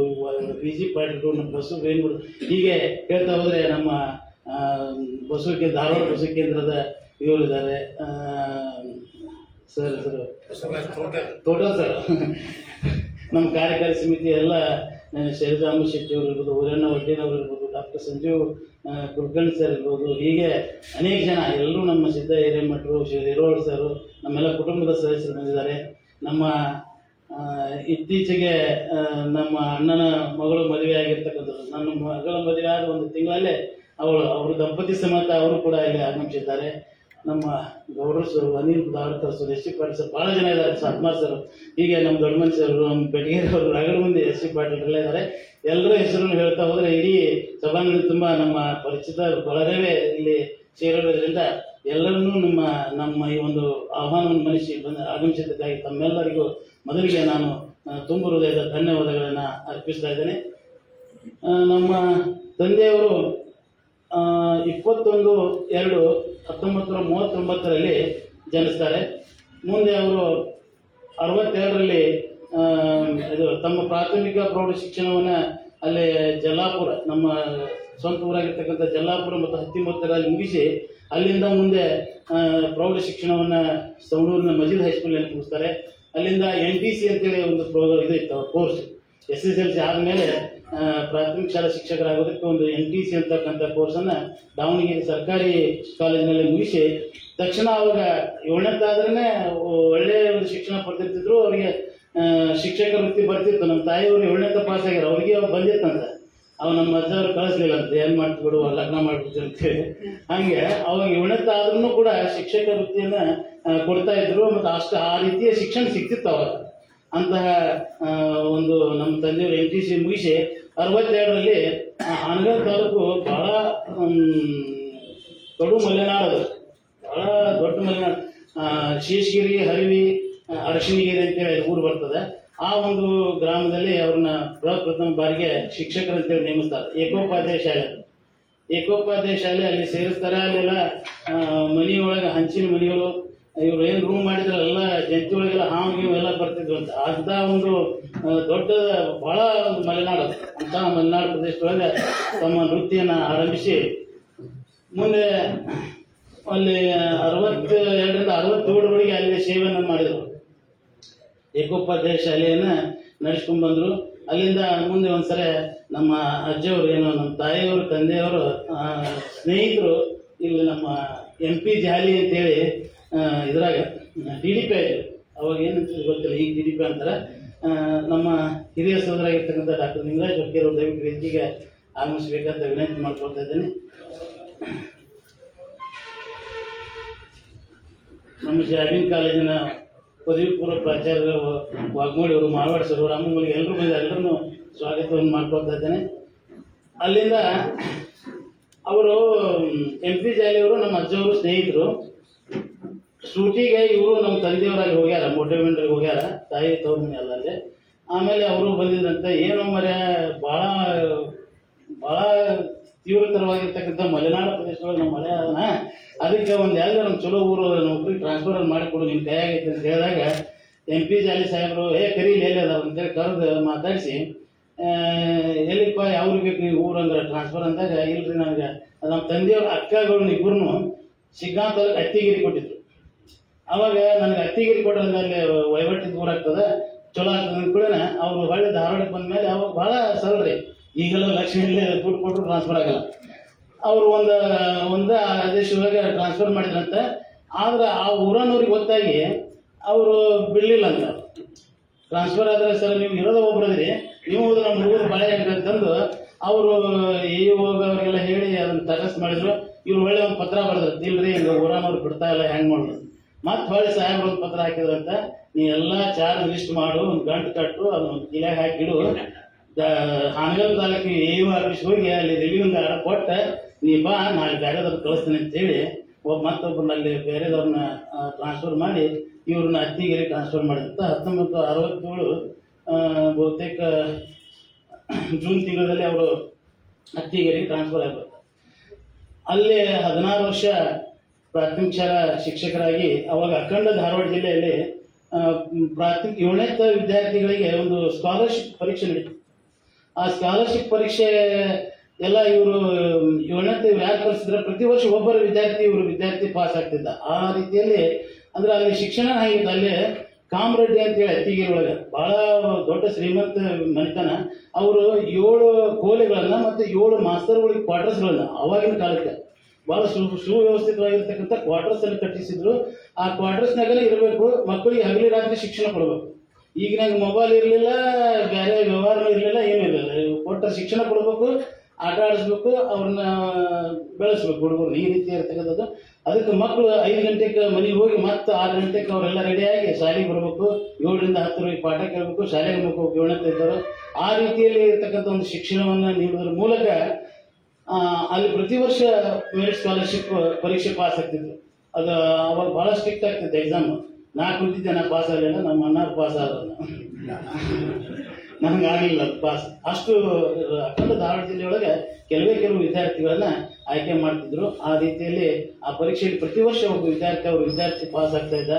S4: PG ಪಾಟೀಲ್, ನಮ್ಮ ಬಸವ ಬೇಂಗೂರು, ಹೀಗೆ ಹೇಳ್ತಾ ಹೋದರೆ ನಮ್ಮ ಧಾರವಾಡ ಬಸವ ಕೇಂದ್ರದ ಇವರಿದ್ದಾರೆ ಸರ್ ಟೋಟಲ್ ಸರ್. ನಮ್ಮ ಕಾರ್ಯಕಾರಿ ಸಮಿತಿ ಎಲ್ಲ ಶೈಲಜಾಂಬ ಶೆಟ್ಟಿ ಅವರು ಇರ್ಬೋದು, ಊರಣ್ಣ ವಡ್ಡಿನವರು ಇರ್ಬೋದು, ಡಾಕ್ಟರ್ ಸಂಜೀವ್ ಕುಲಕರ್ಣಿ ಸರ್ ಇರ್ಬೋದು, ಹೀಗೆ ಅನೇಕ ಜನ ಎಲ್ಲರೂ, ನಮ್ಮ ಸಿದ್ಧ ಹಿರೇಮಠರು, ಶ್ರೀ ಹಿರೋಳ್ ಸರ್, ನಮ್ಮೆಲ್ಲ ಕುಟುಂಬದ ಸದಸ್ಯರು ಬಂದಿದ್ದಾರೆ. ನಮ್ಮ ಇತ್ತೀಚೆಗೆ ನಮ್ಮ ಅಣ್ಣನ ಮಗಳು ಮದುವೆ ಆಗಿರ್ತಕ್ಕಂಥದ್ದು, ನನ್ನ ಮಗಳ ಮದುವೆ ಆದ 1 ತಿಂಗಳಲ್ಲೇ ಅವರು ದಂಪತಿ ಸಮೇತ ಅವರು ಕೂಡ ಇಲ್ಲಿ ಆಗಮಿಸಿದ್ದಾರೆ. ನಮ್ಮ ಗೌಡರು sir, Anil Dawadkar sir, SC Patil sir, ಭಾಳ ಜನ ಇದ್ದಾರೆ, ಸತ್ಮಾರ್ ಸರ್, ಹೀಗೆ ನಮ್ಮ ದೊಡ್ಡಮನ್ ಸರ್, ನಮ್ಮ ಬೆಟಗೇರಿ ಅವರು, ರಗಡ ಮಂದಿ SC ಪಾಟೀಲ್ ಎಲ್ಲ ಇದ್ದಾರೆ. ಎಲ್ಲರ ಹೆಸರನ್ನು ಹೇಳ್ತಾ ಹೋದರೆ ಇಡೀ ಸಭಾಂಗಣ ತುಂಬ ನಮ್ಮ ಪರಿಚಿತ ಬಳಗವೇ ಇಲ್ಲಿ ಸೇರಿರೋದ್ರಿಂದ ಎಲ್ಲರನ್ನೂ ನಮ್ಮ ಈ ಒಂದು ಆಹ್ವಾನವನ್ನು ಮನಸ್ಸಿ ಆಗಮಿಸಿದ್ದಕ್ಕಾಗಿ ತಮ್ಮೆಲ್ಲರಿಗೂ ಮೊದಲಿಗೆ ನಾನು ತುಂಬ ಹೃದಯದ ಧನ್ಯವಾದಗಳನ್ನು ಅರ್ಪಿಸ್ತಾ ಇದ್ದೇನೆ. ನಮ್ಮ ತಂದೆಯವರು 21/2/1939 ಜನಿಸ್ತಾರೆ. ಮುಂದೆ ಅವರು 62ರಲ್ಲಿ ತಮ್ಮ ಪ್ರಾಥಮಿಕ ಪ್ರೌಢ ಶಿಕ್ಷಣವನ್ನು ಅಲ್ಲಿ ಜಲ್ಲಾಪುರ, ನಮ್ಮ ಸ್ವಂತ ಊರಾಗಿರ್ತಕ್ಕಂಥ ಜಲ್ಲಾಪುರ ಮತ್ತು ಹತ್ತಿಮೂರ್ತರಲ್ಲಿ ಮುಗಿಸಿ, ಅಲ್ಲಿಂದ ಮುಂದೆ ಪ್ರೌಢ ಶಿಕ್ಷಣವನ್ನು ಸವಣೂರಿನ ಮಜೀದ್ ಹೈಸ್ಕೂಲ್ನಲ್ಲಿ ಮುಗಿಸ್ತಾರೆ. ಅಲ್ಲಿಂದ NTC ಅಂತೇಳಿ ಒಂದು ಇದು ಇತ್ತು ಕೋರ್ಸ್, SSLC ಆದಮೇಲೆ ಪ್ರಾಥಮಿಕ ಶಾಲಾ ಶಿಕ್ಷಕರಾಗೋದಕ್ಕೆ ಒಂದು NTC ಅಂತಕ್ಕಂಥ ಕೋರ್ಸನ್ನು ದಾವಣಗೆರೆ ಸರ್ಕಾರಿ ಕಾಲೇಜಿನಲ್ಲಿ ಮುಗಿಸಿ ತಕ್ಷಣ ಅವಾಗ 7ನೇದಾದ್ರೇ ಒಳ್ಳೆಯ ಒಂದು ಶಿಕ್ಷಣ ಪಡೆದಿರ್ತಿದ್ರು. ಅವರಿಗೆ ಶಿಕ್ಷಕ ವೃತ್ತಿ ಬರ್ತಿತ್ತು. ನಮ್ಮ ತಾಯಿಯವರು 7ನೇ ಪಾಸ್ ಆಗ್ಯಾರ, ಅವ್ರಿಗೆ ಬಂದಿತ್ತಂತ. ಅವು ನಮ್ಮ ಅಜ್ಜವ್ರು ಕಳಿಸ್ಲಿಲ್ಲ ಅಂತ, ಏನು ಮಾಡ್ತಿಬಿಡು ಲಗ್ನ ಮಾಡ್ಬಿಡ್ತೀವಿ ಅಂತೇಳಿ. ಹಾಗೆ ಅವಾಗ 7ನೇ ಆದ್ರೂ ಕೂಡ ಶಿಕ್ಷಕ ವೃತ್ತಿಯನ್ನು ಕೊಡ್ತಾ ಇದ್ರು, ಮತ್ತು ಆ ರೀತಿಯ ಶಿಕ್ಷಣ ಸಿಗ್ತಿತ್ತು ಅವಾಗ. ಅಂತಹ ಒಂದು ನಮ್ಮ ತಂದೆಯವರು NTC ಮುಗಿಸಿ 62ರಲ್ಲಿ ಹಾನಗಲ್ ತಾಲೂಕು ಭಾಳ ಕಡು ಮಲೆನಾಡು, ಭಾಳ ದೊಡ್ಡ ಮಲೆನಾಡು, ಶೇಷಗಿರಿ, ಹರಿವಿ, ಅರಶಿಣಗಿರಿ ಅಂತೇಳಿ ಊರು ಬರ್ತದೆ. ಆ ಒಂದು ಗ್ರಾಮದಲ್ಲಿ ಅವ್ರನ್ನ ಪ್ರಥಮ ಬಾರಿಗೆ ಶಿಕ್ಷಕರಂತೇಳಿ ನೇಮಿಸ್ತಾರೆ. ಏಕೋಪಾಧ್ಯಾಯ ಶಾಲೆ. ಏಕೋಪಾಧ್ಯಾಯ ಶಾಲೆ ಅಲ್ಲಿ ಸೇರಿಸ್ತಾರೆ. ಅಲ್ಲೆಲ್ಲ ಮನೆಯೊಳಗೆ ಹಂಚಿನ ಮನೆಗಳು, ಇವ್ರು ಏನು ರೂಮ್ ಮಾಡಿದ್ರೆ ಎಲ್ಲ ಜಂತಿ ಒಳಗೆಲ್ಲ ಹಾವು ಗೀವು ಎಲ್ಲ ಬರ್ತಿದ್ವು ಅಂತ. ಅಂಥ ಒಂದು ದೊಡ್ಡ ಬಹಳ ಒಂದು ಮಲೆನಾಡು, ಅಂಥ ಮಲೆನಾಡು ಪ್ರದೇಶದೊಳಗೆ ತಮ್ಮ ನೃತ್ಯನ ಆರಂಭಿಸಿ ಮುಂದೆ ಅಲ್ಲಿ 62ರಿಂದ 67ರವರೆಗೆ ಅಲ್ಲಿ ಸೇವೆಯನ್ನು ಮಾಡಿದರು. ಏಕೋಪಾಧ್ಯಾಯ ಶಾಲೆಯನ್ನು ನಡೆಸ್ಕೊಂಡು ಬಂದರು. ಅಲ್ಲಿಂದ ಮುಂದೆ ಒಂದ್ಸಲ ನಮ್ಮ ಅಜ್ಜಿಯವರು ಏನೋ ನಮ್ಮ ತಾಯಿಯವರು ತಂದೆಯವರು ಸ್ನೇಹಿತರು ಇಲ್ಲಿ ನಮ್ಮ MP ಜಾಲಿ ಅಂತೇಳಿ ಇದ್ರಾಗ DDP ಆಯಿತು. ಅವಾಗ ಏನಂತ ಗೊತ್ತಿಲ್ಲ, ಈಗ DDP ಅಂತಾರೆ. ನಮ್ಮ ಹಿರಿಯ ಸಹೋದರಾಗಿರ್ತಕ್ಕಂಥ ಡಾಕ್ಟರ್ ನಿಂಗರಾಜ್ ಹೊಕ್ಕಿಯವರು ದಯವಿಟ್ಟು ವೇದಿಕೆಗೆ ಆಗಮಿಸಬೇಕಂತ ವಿನಂತಿ ಮಾಡ್ಕೊಳ್ತಾ ಇದ್ದೇನೆ. ನಮ್ಮ ಜಾಬಿನ್ ಕಾಲೇಜಿನ ಪದವಿ ಪೂರ್ವ ಪ್ರಾಚಾರ್ಯರು ವಾಗ್ಮೋಳಿ ಅವರು, ಮಾರವಾಡ ಸರ್, ರಾಮಮೂಲಿಗೆ ಎಲ್ಲರೂ ಬಂದು ಎಲ್ಲರನ್ನು ಸ್ವಾಗತವನ್ನು ಮಾಡ್ಕೊಳ್ತಾ ಇದ್ದೇನೆ. ಅಲ್ಲಿಂದ ಅವರು MP ಜಾಲಿ ಅವರು ನಮ್ಮ ಅಜ್ಜವರು ಸ್ನೇಹಿತರು. ಶೂಟಿಗೆ ಇವರು ನಮ್ಮ ತಂದೆಯವರಾಗಿ ಹೋಗ್ಯಾರ, ಮೋಟಿವೆಂಟ್ರಿಗೆ ಹೋಗ್ಯಾರ, ತಾಯಿ ತವ್ರ ಮನೆ ಅಲ್ಲಲ್ಲಿ. ಆಮೇಲೆ ಅವರು ಬಂದಿದ್ದಂತೆ, ಏನು ಮರ ಭಾಳ ಭಾಳ ತೀವ್ರತರವಾಗಿರ್ತಕ್ಕಂಥ ಮಲೆನಾಡು ಪ್ರದೇಶದೊಳಗೆ ನಮ್ಮ ಮಳೆ ಅದನ್ನ, ಅದಕ್ಕೆ ಒಂದು ಎಲ್ಲ ನಮ್ಮ ಚಲೋ ಊರು ನೌಕರಿ ಟ್ರಾನ್ಸ್ಫರ್ ಮಾಡಿಕೊಡು ನಿಮ್ಮ ಕೈಯಾಗೈತೆ ಅಂತ ಹೇಳಿದಾಗ MP ಜಾಲಿ ಸಾಹೇಬರು ಕರೀಲಿ ಎಲ್ಲಿ ಅದಾವ ಅಂತೇಳಿ ಕರೆದು ಮಾತಾಡಿಸಿ, ಎಲ್ಲಿಪ್ಪ ಯಾವ್ರಿಗೆ ಬೇಕು ನೀವು ಊರು ಅಂದ್ರೆ ಟ್ರಾನ್ಸ್ಫರ್ ಅಂದಾಗ, ಇಲ್ರಿ ನನಗೆ ನಮ್ಮ ತಂದೆಯವ್ರ ಅಕ್ಕಗಳನ್ನ ಇಬ್ಬರು ಶಿಗ್ಗಾಂತಲ್ಲಿ ಅತ್ತಿಗಿರಿ ಕೊಟ್ಟಿದ್ರು. ಅವಾಗ ನನಗೆ ಅತ್ತಿಗಿರಿ ಕೊಟ್ಟರೆ ಅಲ್ಲಿ ವಹಿವಾಟಿದ್ದು ಊರಾಗ್ತದೆ, ಚಲೋ ಆಗ್ತದೆ ಅಂದ್ಕೂಡೇನೆ ಅವರು ಹೊಳ್ಳಿ ಧಾರವಾಡಕ್ಕೆ ಬಂದ ಮೇಲೆ ಅವಾಗ ಭಾಳ ಸರಳ್ರಿ. ಈಗೆಲ್ಲ ಲಕ್ಷ್ಮೀಲಿ ದುಡ್ಡು ಕೊಟ್ಟರು ಟ್ರಾನ್ಸ್ಫರ್ ಆಗಲ್ಲ. ಅವರು ಒಂದು ಆದೇಶದೊಳಗೆ ಟ್ರಾನ್ಸ್ಫರ್ ಮಾಡಿದ್ರಂತೆ. ಆದ್ರೆ ಆ ಊರನ್ನವ್ರಿಗೆ ಗೊತ್ತಾಗಿ ಅವರು ಬಿಡಲಿಲ್ಲ ಅಂತ. ಟ್ರಾನ್ಸ್ಫರ್ ಆದರೆ ಸರ್ ನೀವು ಇರೋದು ಒಬ್ಬರದ್ರಿ, ನೀವು ನಮ್ಮ ಹುಡುಗರು ಬಾಳೆ ಅಂತಂದು ಅವರು ಅವರಿಗೆಲ್ಲ ಹೇಳಿ ಅದನ್ನು ತಗಸ್ ಮಾಡಿದ್ರು. ಇವ್ರು ಒಳ್ಳೆ ಒಂದು ಪತ್ರ ಬರೆದ್ರು, ಇಲ್ರಿ ಹಿಂಗೆ ಊರನ್ನವ್ರು ಬಿಡ್ತಾ ಇಲ್ಲ, ಹೆಂಗೆ ಮಾಡೋದು. ಮತ್ತೆ ಹೊಳ್ಳಿ ಸಾಹೇಬ್ರು ಒಂದು ಪತ್ರ ಹಾಕಿದ್ರಂತ, ನೀ ಎಲ್ಲ ಚಾರ್ಜ್ ಲಿಸ್ಟ್ ಮಾಡು, ಒಂದು ಗಂಟು ಕಟ್ಟು, ಅದನ್ನು ಕಿಲಾಗ ಹಾಕಿಡು, ಹಾನಗಲ್ ತಾಲೂಕಿಗೆ ಆಫೀಸ್ ಹೋಗಿ ಅಲ್ಲಿ ರಿವ್ಯೂಂಗ್ ಆರ್ಡರ್ ಕೊಟ್ಟು ನೀ ಬಾ, ನಾಳೆ ಬೇರೆದವ್ರು ಕಳಿಸ್ತೀನಿ ಅಂತೇಳಿ ಮತ್ತೊಬ್ಬರನ್ನ ಅಲ್ಲಿ ಬೇರೆದವ್ರನ್ನ ಟ್ರಾನ್ಸ್ಫರ್ ಮಾಡಿ ಇವ್ರನ್ನ ಅತ್ತಿಗೆರೆ ಟ್ರಾನ್ಸ್ಫರ್ ಮಾಡಿದಂತ. 1967 ಬಹುತೇಕ ಜೂನ್ ತಿಂಗಳಲ್ಲಿ ಅವರು ಅತ್ತಿಗೆರೆಗೆ ಟ್ರಾನ್ಸ್ಫರ್ ಆಗಬೇಕು. ಅಲ್ಲಿ 16 ವರ್ಷ ಪ್ರಾಥಮಿಕ ಶಾಲಾ ಶಿಕ್ಷಕರಾಗಿ ಅವಾಗ ಅಖಂಡ ಧಾರವಾಡ ಜಿಲ್ಲೆಯಲ್ಲಿ ಪ್ರಾಥಮಿಕ 7ನೇ ವಿದ್ಯಾರ್ಥಿಗಳಿಗೆ ಒಂದು ಸ್ಕಾಲರ್ಶಿಪ್ ಪರೀಕ್ಷೆ ನಡೀತು. ಆ ಸ್ಕಾಲರ್ಶಿಪ್ ಪರೀಕ್ಷೆ ಎಲ್ಲ ಇವರು 7ನೇ ಯಾರು ಕಲಿಸಿದ್ರೆ ಪ್ರತಿ ವರ್ಷ ಒಬ್ಬರು ವಿದ್ಯಾರ್ಥಿ ಪಾಸ್ ಆಗ್ತಿದ್ದ. ಆ ರೀತಿಯಲ್ಲಿ ಅಂದ್ರೆ ಅಲ್ಲಿ ಶಿಕ್ಷಣ ಹೇಗಿತ್ತು, ಅಲ್ಲಿ ಕಾಮರೆಡ್ಡಿ ಅಂತೇಳಿ ಅತ್ತಿಗೆರೆ ಒಳಗೆ ಭಾಳ ದೊಡ್ಡ ಶ್ರೀಮಂತ ಮನೆತನ. ಅವರು 7 ಕೋಲೆಗಳನ್ನು ಮತ್ತು 7 ಮಾಸ್ತರ್ಗಳಿಗೆ ಕ್ವಾರ್ಟರ್ಸ್ಗಳನ್ನ ಅವಾಗಿನ ಕಾಲಕ್ಕೆ ಭಾಳ ಸುವ್ಯವಸ್ಥಿತವಾಗಿರ್ತಕ್ಕಂಥ ಕ್ವಾರ್ಟರ್ಸ್ ಅಲ್ಲಿ ಕಟ್ಟಿಸಿದ್ರು. ಆ ಕ್ವಾರ್ಟರ್ಸ್ನಾಗಲೇ ಇರಬೇಕು, ಮಕ್ಕಳಿಗೆ ಹಗಲಿ ರಾತ್ರಿ ಶಿಕ್ಷಣ ಕೊಡಬೇಕು. ಈಗ ನಂಗೆ ಮೊಬೈಲ್ ಇರಲಿಲ್ಲ, ಬೇರೆ ವ್ಯವಹಾರನೂ ಇರಲಿಲ್ಲ, ಏನೂ ಇರಲಿಲ್ಲ. ಕೊಟ್ಟ ಶಿಕ್ಷಣ ಕೊಡಬೇಕು, ಆಟ ಆಡಿಸ್ಬೇಕು, ಅವ್ರನ್ನ ಬೆಳೆಸ್ಬೇಕು ಹುಡುಗರು, ಈ ರೀತಿ ಇರ್ತಕ್ಕಂಥದ್ದು. ಅದಕ್ಕೆ ಮಕ್ಕಳು 5 ಗಂಟೆಗೆ ಮನೆಗೆ ಹೋಗಿ ಮತ್ತೆ 6 ಗಂಟೆಗೆ ಅವರೆಲ್ಲ ರೆಡಿಯಾಗಿ ಶಾಲೆಗೆ ಬರಬೇಕು, 7ರಿಂದ 10 ಪಾಠ ಕೇಳಬೇಕು, ಶಾಲೆಗೆ ಹೋಗ್ಬೇಕು, 7ನೇ ಇದ್ದರು. ಆ ರೀತಿಯಲ್ಲಿ ಇರ್ತಕ್ಕಂಥ ಒಂದು ಶಿಕ್ಷಣವನ್ನು ನೀಡುವುದರ ಮೂಲಕ ಅಲ್ಲಿ ಪ್ರತಿ ವರ್ಷ ಮೆರಿಟ್ ಸ್ಕಾಲರ್ಶಿಪ್ ಪರೀಕ್ಷೆ ಪಾಸ್ ಆಗ್ತಿದ್ರು. ಅದು ಅವಾಗ ಭಾಳ ಸ್ಟ್ರಿಕ್ಟ್ ಆಗ್ತಿತ್ತು ಎಕ್ಸಾಮ್. ನಾ ಕುಂತಿದ್ದೆ, ನಾ ಪಾಸ್ ಆಗಲಿಲ್ಲ, ನಮ್ಮ ಅಣ್ಣಾರು ಪಾಸ್ ಆದ್ರು, ನನಗೆ ಆಗಲಿಲ್ಲ ಪಾಸ್. ಅಷ್ಟು ಅಖಂಡ ಧಾರವಾಡ ಜಿಲ್ಲೆಯೊಳಗೆ ಕೆಲವು ವಿದ್ಯಾರ್ಥಿಗಳನ್ನ ಆಯ್ಕೆ ಮಾಡ್ತಿದ್ರು. ಆ ರೀತಿಯಲ್ಲಿ ಆ ಪರೀಕ್ಷೆಯಲ್ಲಿ ಪ್ರತಿ ವರ್ಷ ಒಬ್ಬ ವಿದ್ಯಾರ್ಥಿ ಪಾಸ್ ಆಗ್ತಾ ಇದ್ದ.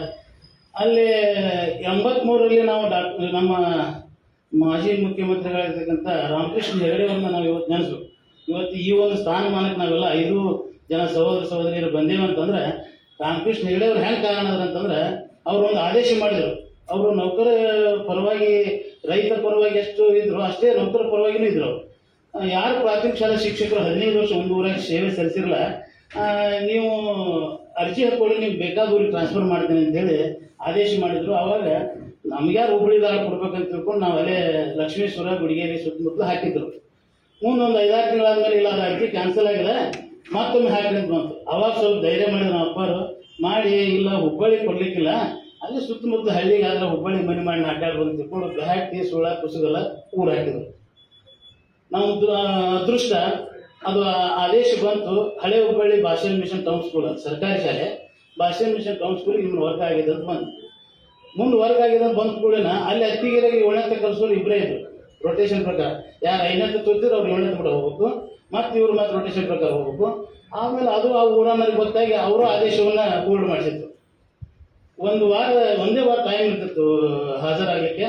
S4: ಅಲ್ಲಿ 83ರಲ್ಲಿ ನಾವು ನಮ್ಮ ಮಾಜಿ ಮುಖ್ಯಮಂತ್ರಿಗಳಿರ್ತಕ್ಕಂಥ ರಾಮಕೃಷ್ಣ ಹೆಗಡೆ ಅವ್ರನ್ನ ನಾವು ಇವತ್ತು ನೆನೆಸ್ಬೇಕು. ಇವತ್ತು ಈ ಒಂದು ಸ್ಥಾನಮಾನಕ್ಕೆ ನಾವೆಲ್ಲ 5 ಜನ ಸಹೋದರಿಯರು ಬಂದೇವಂತಂದ್ರೆ ರಾಮಕೃಷ್ಣ ಹೆಗಡೆ ಅವ್ರು ಹೆಂಗೆ ಕಾರಣ ಅಂತಂದ್ರೆ ಅವರು ಒಂದು ಆದೇಶ ಮಾಡಿದರು. ಅವರು ನೌಕರ ಪರವಾಗಿ, ರೈತರ ಪರವಾಗಿ ಎಷ್ಟು ಇದ್ರು ಅಷ್ಟೇ ನೌಕರ ಪರವಾಗಿನೂ ಇದ್ರು. ಯಾರು ಪ್ರಾಥಮಿಕ ಶಾಲಾ ಶಿಕ್ಷಕರು 15 ವರ್ಷ ಒಂದು ಊರಾಗ ಸೇವೆ ಸಲ್ಲಿಸಿರಲ್ಲ, ನೀವು ಅರ್ಜಿ ಹಾಕೊಳ್ಳಿ, ನಿಮ್ಗೆ ಬೇಕಾದವ್ರಿಗೆ ಟ್ರಾನ್ಸ್ಫರ್ ಮಾಡ್ತೀನಿ ಅಂತೇಳಿ ಆದೇಶ ಮಾಡಿದ್ರು. ಆವಾಗ ನಮ್ಗ್ಯಾರು ಹುಬ್ಬಳ್ಳಿ ಧಾರವಾಡ ಕೊಡ್ಬೇಕಂತ ತಿಳ್ಕೊಂಡು ನಾವು ಅಲ್ಲೇ ಲಕ್ಷ್ಮೇಶ್ವರ, ಗುಡಿಗೇರಿ ಸುತ್ತಮುತ್ತಲು ಹಾಕಿದ್ರು. ಮುಂದೊಂದು 5-6 ತಿಂಗಳಾದ್ಮೇಲೆ ಇಲ್ಲ, ಅದು ಅರ್ಜಿ ಕ್ಯಾನ್ಸಲ್ ಆಗಿದೆ, ಮತ್ತೊಮ್ಮೆ ಹಾಕಿ ಅಂತ ಬಂತು. ಅವಾಗ ಸ್ವಲ್ಪ ಧೈರ್ಯ ಮಾಡಿದ್ರು ನಮ್ಮ ಅಪ್ಪಾರು, ಮಾಡಿ ಇಲ್ಲ ಹುಬ್ಬಳ್ಳಿ ಕೊಡ್ಲಿಕ್ಕಿಲ್ಲ, ಅಲ್ಲಿ ಸುತ್ತಮುತ್ತ ಹಳ್ಳಿಗೆ ಆದ್ರೆ ಹುಬ್ಬಳ್ಳಿ ಮನೆ ಮಾಡಿ ಅಡ್ಡಾಡ್ಬೋದು ತಿಳ್ಕೊಂಡು ಬ್ಯಾಟಿ ಸುಳ ಕುಸುಗಲ್ಲ ಊರು ಹಾಕಿದ್ರು. ನಾವು ಅದೃಷ್ಟ ಅದು ಆದೇಶ ಬಂತು. ಹಳೆ ಹುಬ್ಬಳ್ಳಿ ಭಾಷೆ ಮಿಷನ್ ಟೌನ್ ಸ್ಕೂಲ್ ಸರ್ಕಾರಿ ಶಾಲೆ, ಭಾಷೆ ಮಿಷನ್ ಟೌನ್ ಸ್ಕೂಲ್ ಇನ್ನು ವರ್ಕ್ ಆಗಿದೆ ಅಂತ ಬಂತು. ಮುಂದೆ ವರ್ಕ್ ಆಗಿದೆ ಅಂತ ಬಂದ ಕೂಡನ ಅಲ್ಲಿ ಅತ್ತಿಗೆರೆಗೆ 7ನೇ ಕಲಿಸೋರು ಇಬ್ಬರೇ ಇದ್ರು. ರೊಟೇಷನ್ ಪ್ರಕಾರ ಯಾರು 5ನೇ ತೋರ್ತಿದ್ರು ಅವ್ರು 7ನೇ ಕೂಡ ಹೋಗ್ಬೇಕು, ಮತ್ತು ಇವ್ರು ಮತ್ತೆ ರೊಟೇಷನ್ ಪ್ರಕಾರ ಹೋಗ್ಬೇಕು. ಆಮೇಲೆ ಅದು ಆ ಊರನ್ನರಿಗೆ ಗೊತ್ತಾಗಿ ಅವರು ಆದೇಶವನ್ನು ಹೋಲ್ಡ್ ಮಾಡಿಸಿದ್ರು. ಒಂದೇ ವಾರ ಟೈಮ್ ಇರ್ತಿತ್ತು ಹಾಜರಾಗಲಿಕ್ಕೆ.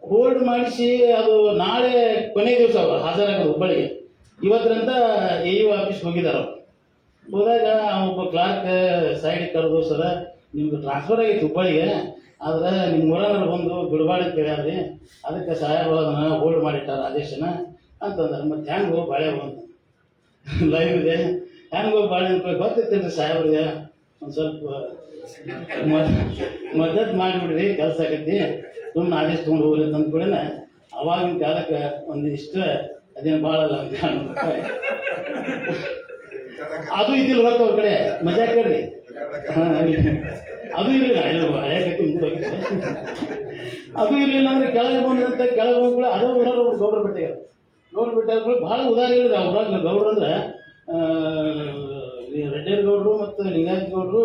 S4: ಹೋಲ್ಡ್ ಮಾಡಿಸಿ ಅದು ನಾಳೆ ಕೊನೆ ದಿವಸ ಅವರು ಹಾಜರಾಗೋದು ಹುಬ್ಬಳ್ಳಿಗೆ. ಇವತ್ತರಂತ AU ಆಫೀಸ್ ಹೋಗಿದ್ದಾರೆ ಅವರು. ಹೋದಾಗ ಒಬ್ಬ ಕ್ಲಾರ್ಕ್ ಸೈಡಿಗೆ ಕರೆದು, ಸರ ನಿಮ್ದು ಟ್ರಾನ್ಸ್ಫರ್ ಆಗೈತಿ ಹುಬ್ಬಳ್ಳಿಗೆ, ಆದ್ರೆ ನಿಮ್ಮ ಊರನ್ನ ಬಂದು ಬಿಡಬಾರ್ದು ಅಂತ ಹೇಳ್ಯಾರ್ರಿ, ಅದಕ್ಕೆ ಸಾಹೇಬರನ್ನ ಹೋಲ್ಡ್ ಮಾಡಿಟ್ಟಾರ ಆದೇಶನ ಅಂತಂದ್ರೆ. ಮತ್ತೆ ಹೆಂಗೆ ಹೋಗಿ ಬಾಳೆ ಬಂದು ಲೈವ್ ಇದೆ, ಹೆಂಗೆ ಹೋಗಿ ಬಾಳೆ ಅಂತ ಗೊತ್ತೈತೇನ್ರಿ ಸಾಹೇಬ್ರಿಗೆ, ಒಂದು ಸ್ವಲ್ಪ ಮದ್ದತ್ ಮಾಡಿಬಿಡ್ರಿ, ಕೆಲಸ ಆಗೈತಿ, ಸುಮ್ಮನೆ ಆದೇಶ ತೊಗೊಂಡು ಹೋಗ್ರಿ ಅಂತ ಕೂಡ ಅವಾಗಿನ ಕಾಲಕ್ಕೆ ಒಂದಿಷ್ಟು ಅದೇನು ಭಾಳ ಅಲ್ಲ ಅಂತ ಅದು ಇದ್ದಿಲ್ಲ ಹೊರತು ಅವ್ರ ಕಡೆ ಮಜಾ ಕೇಳ್ರಿ. ಅದು ಇರಲಿಲ್ಲ, ಹಳೆ ಕಟ್ಟಿ ಮುಂದೆ ಅದು ಇರಲಿಲ್ಲ ಅಂದ್ರೆ ಕೆಳಗೆ ಬಂದಂತ ಕೆಳಗೆ ಬಂದ ಕೂಡ ಅದು ಊರಾಗ ಒಬ್ರು ಗೌಡ್ರ ಬೆಟ್ಟ ಭಾಳ ಉದಾಹರಣೆಗಳಿದೆ. ಅವ್ರಾಗ ಗೌಡ್ರು ಅಂದ್ರೆ ರೆಡ್ಡಿಯರ್ ಗೌಡ್ರು ಮತ್ತು ಲಿಂಗಾಯತ್ ಗೌಡ್ರು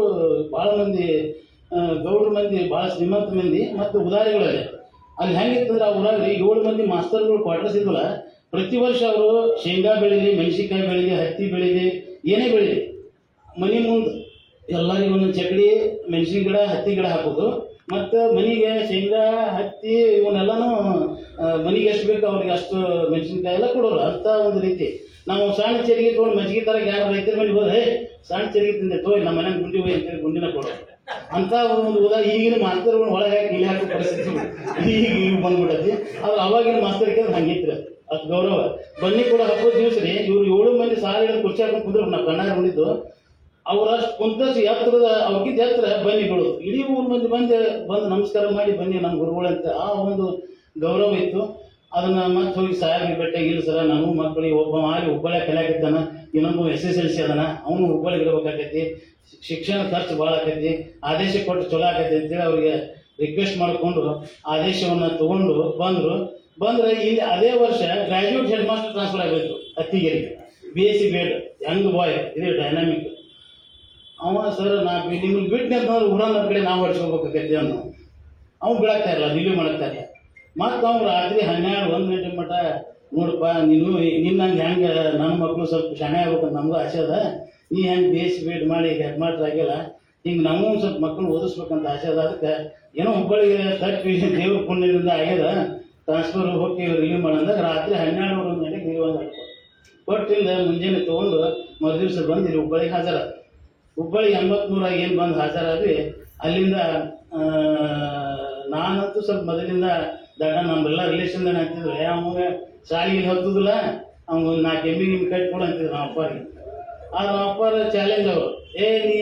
S4: ಭಾಳ ಮಂದಿ ಮಂದಿ ಭಾಳ ಶ್ರೀಮಂತ ಮಂದಿ ಮತ್ತು ಉದಾರಿಗಳಿದೆ. ಅಲ್ಲಿ ಹೆಂಗಿತ್ತಂದ್ರೆ ಆ ಊರಾಗ 7 ಮಂದಿ ಮಾಸ್ತರ್ಗಳು ಕ್ವಾರ್ಟರ್ಸ್ ಇದ್ವಲ್ಲ, ಪ್ರತಿ ವರ್ಷ ಅವರು ಶೇಂಗಾ ಬೆಳೀಲಿ, ಮೆಣಸಿನ್ಕಾಯಿ ಬೆಳೀಲಿ, ಹತ್ತಿ ಬೆಳೀಲಿ, ಏನೇ ಬೆಳೀಲಿ, ಮನೆ ಮುಂದೆ ಎಲ್ಲರಿಗೂ ಒಂದೊಂದು ಚಕಡಿ ಮೆಣಸಿನ ಗಿಡ, ಹತ್ತಿ ಗಿಡ ಹಾಕೋದು. ಮತ್ತು ಮನೆಗೆ ಶೇಂಗಾ, ಹತ್ತಿ ಇವನ್ನೆಲ್ಲನೂ ಮನೆಗೆ ಎಷ್ಟು ಬೇಕು ಅವ್ರಿಗೆ ಅಷ್ಟು ಮೆಣಸಿನ್ಕಾಯಿ ಎಲ್ಲ ಕೊಡೋರು. ಅಂಥ ಒಂದು ರೀತಿ ನಾವು ಸಣ್ಣ ಚರಿಗೆ ತೊಗೊಂಡು ಮಜ್ಜಿಗೆ ಥರ ಯಾರು ರೈತರ ಮನೆಗೆ ಹೋದ್ರೆ ಸಣ್ಣ ಚರಿಗೆ ತಿಂದೆ ತೋಯ್ ನಮ್ಮ ಮನೆಗೆ ಗುಂಡಿ ಹೋಗಿ ಅಂತೇಳಿ ಗುಂಡಿನ ಕೊಡೋರು. ಅಂಥ ಒಂದು ಈಗಿನ ಮಾಸ್ತರ್ಗಳು ಒಳಗೆ ಹಾಕಿ ಇಲ್ಲಿ ಹಾಕೋ ಪರಿಸ್ಥಿತಿ ಈಗ ಬಂದ್ಬಿಟ್ಟೈತಿ. ಅದು ಅವಾಗಿನ ಮಾಸ್ತರಿಗೆ ಅದು ಹಂಗಿತ್ತು, ಅಷ್ಟು ಗೌರವ. ಬನ್ನಿ ಕೂಡ ಹಬ್ಬದ ದಿವಸ ರೀ ಇವ್ರು 7 ಮಂದಿ ಸಾಲಿನ ಕುರ್ಚಿ ಹಾಕೊಂಡು ಕುಂದ್ರು. ನಾವು ಕಣ್ಣಾಗ ನೋಡಿದ್ದು ಅವರಷ್ಟು ಕುಂತಷ್ಟು ಎತ್ತರದ ಅವ್ರಿಗಿಂತ ಎತ್ತರ ಬನ್ನಿ ಬೀಳೋದು. ಇಡೀ 3 ಮಂದಿ ಬಂದು ನಮಸ್ಕಾರ ಮಾಡಿ ಬನ್ನಿ ನಮ್ಮ ಗುರುಗಳಂತ ಆ ಒಂದು ಗೌರವ ಇತ್ತು. ಅದನ್ನ ಮತ್ತೆ ಹೋಗಿ ಸಾಹೇಬ್ರಿಗೆ ಭೇಟಿಯಾಗಿ, ಇಲ್ಲ ಸರ ನಾನು ಮಕ್ಕಳಿಗೆ ಒಬ್ಬ ಹುಬ್ಬಳ್ಳಿ ಕಲಿಯಾಕತ್ತಾನ, ಇನ್ನೊಬ್ಬ SSLC ಅದನ, ಅವನು ಹುಬ್ಬಳ್ಳಿಗೆ ಇಡಬೇಕಾಕೈತಿ, ಶಿಕ್ಷಣ ಖರ್ಚು ಭಾಳ ಆಕೈತಿ, ಆದೇಶ ಕೊಟ್ಟು ಚಲೋ ಆಕೈತಿ ಅಂತೇಳಿ ಅವ್ರಿಗೆ ರಿಕ್ವೆಸ್ಟ್ ಮಾಡಿಕೊಂಡು ಆದೇಶವನ್ನು ತಗೊಂಡು ಬಂದ್ರೆ ಇಲ್ಲಿ ಅದೇ ವರ್ಷ ಗ್ರಾಜ್ಯುಯೇಟ್ ಹೆಡ್ ಮಾಸ್ಟರ್ ಟ್ರಾನ್ಸ್ಫರ್ ಆಗಬೇಕು ಅತ್ತಿಗೆರಿಗೆ, BSc ಬೇಡ್ ಯಂಗ್ ಬಾಯ್, ಇದೆ ಡೈನಾಮಿಕ್. ಅವ ಸರ್ ನಿಮ್ಗೆ ಬಿಟ್ಟು ಅಂತಂದ್ರೆ ಊರನ್ನ ಕಡೆ ನಾವು ಹೊಡ್ಸ್ಕೋಬೇಕಾಗೈತಿ ಅನ್ನೋ ಅವ್ನು ಬಿಡಾಕ್ತಾ ಇರಲ್ಲ, ದಿಲ್ಲಿ ಮಾಡಾಕ್ತಾ ಇಲ್ಲ. ಮತ್ತು ಅವ್ನು ರಾತ್ರಿ 12-1 ಗಂಟೆ ಮಟ್ಟ, ನೋಡಪ್ಪ ನಿನ್ನಂಗೆ ಹೆಂಗೆ ನನ್ನ ಮಕ್ಕಳು ಸ್ವಲ್ಪ ಶಾಣೆ ಆಗ್ಬೇಕಂತ ನಮಗೂ ಆಸೆ ಅದ, ನೀ ಹೆಂಗೆ BSc ಬೇಡ್ ಮಾಡಿ ಹೆಡ್ ಮಾಸ್ಟರ್ ಆಗಿಲ್ಲ, ಹಿಂಗೆ ನಮಗೂ ಸ್ವಲ್ಪ ಮಕ್ಕಳು ಓದಿಸ್ಬೇಕಂತ ಆಸೆ ಅದ. ಅದಕ್ಕೆ ಏನೋ ಹುಬ್ಬಳ್ಳಿಗೆ ತಪ್ಪಿ ದೇವ್ರ ಪುಣ್ಯದಿಂದ ಆಗ್ಯದ, ಟ್ರಾನ್ಸ್ಫರ್ ಹೋಗಿ ರಿಲೀವ್ ಮಾಡಂದಾಗ ರಾತ್ರಿ 12-1 ಗಂಟೆಗೆ ರಿಲೀವ್ ಆಗಿ ಕೊಟ್ಟಿಲ್ಲ. ಮುಂಜಾನೆ ತೊಗೊಂಡು ಮರುದಿವ್ಸ ಬಂದು ಇಲ್ಲಿ ಹುಬ್ಬಳ್ಳಿಗೆ ಹಾಜರ. ಹುಬ್ಬಳ್ಳಿ 83 ಏನು ಬಂದು ಹಾಜರಾದ್ವಿ. ಅಲ್ಲಿಂದ ನಾನಂತೂ ಸ್ವಲ್ಪ ಮೊದಲಿಂದ ದಡ್ಡ ನಮ್ಮೆಲ್ಲ ರಿಲೇಷನ್ದಾನೆ ಅಂತಿದ್ರು, ಅವಾಗ ಶಾಲೆಗೆ ಹತ್ತುದಿಲ್ಲ, ಅವ್ನು 4 ಎಮ್ಮೆ ಕಟ್ಟಿ ಕೊಡು ಅಂತಿದ್ರು ನಮ್ಮ ಅಪ್ಪರಿಗೆ. ಆದ್ರೆ ನಮ್ಮ ಅಪ್ಪರ ಚಾಲೆಂಜ್ ಅವರು, ನೀ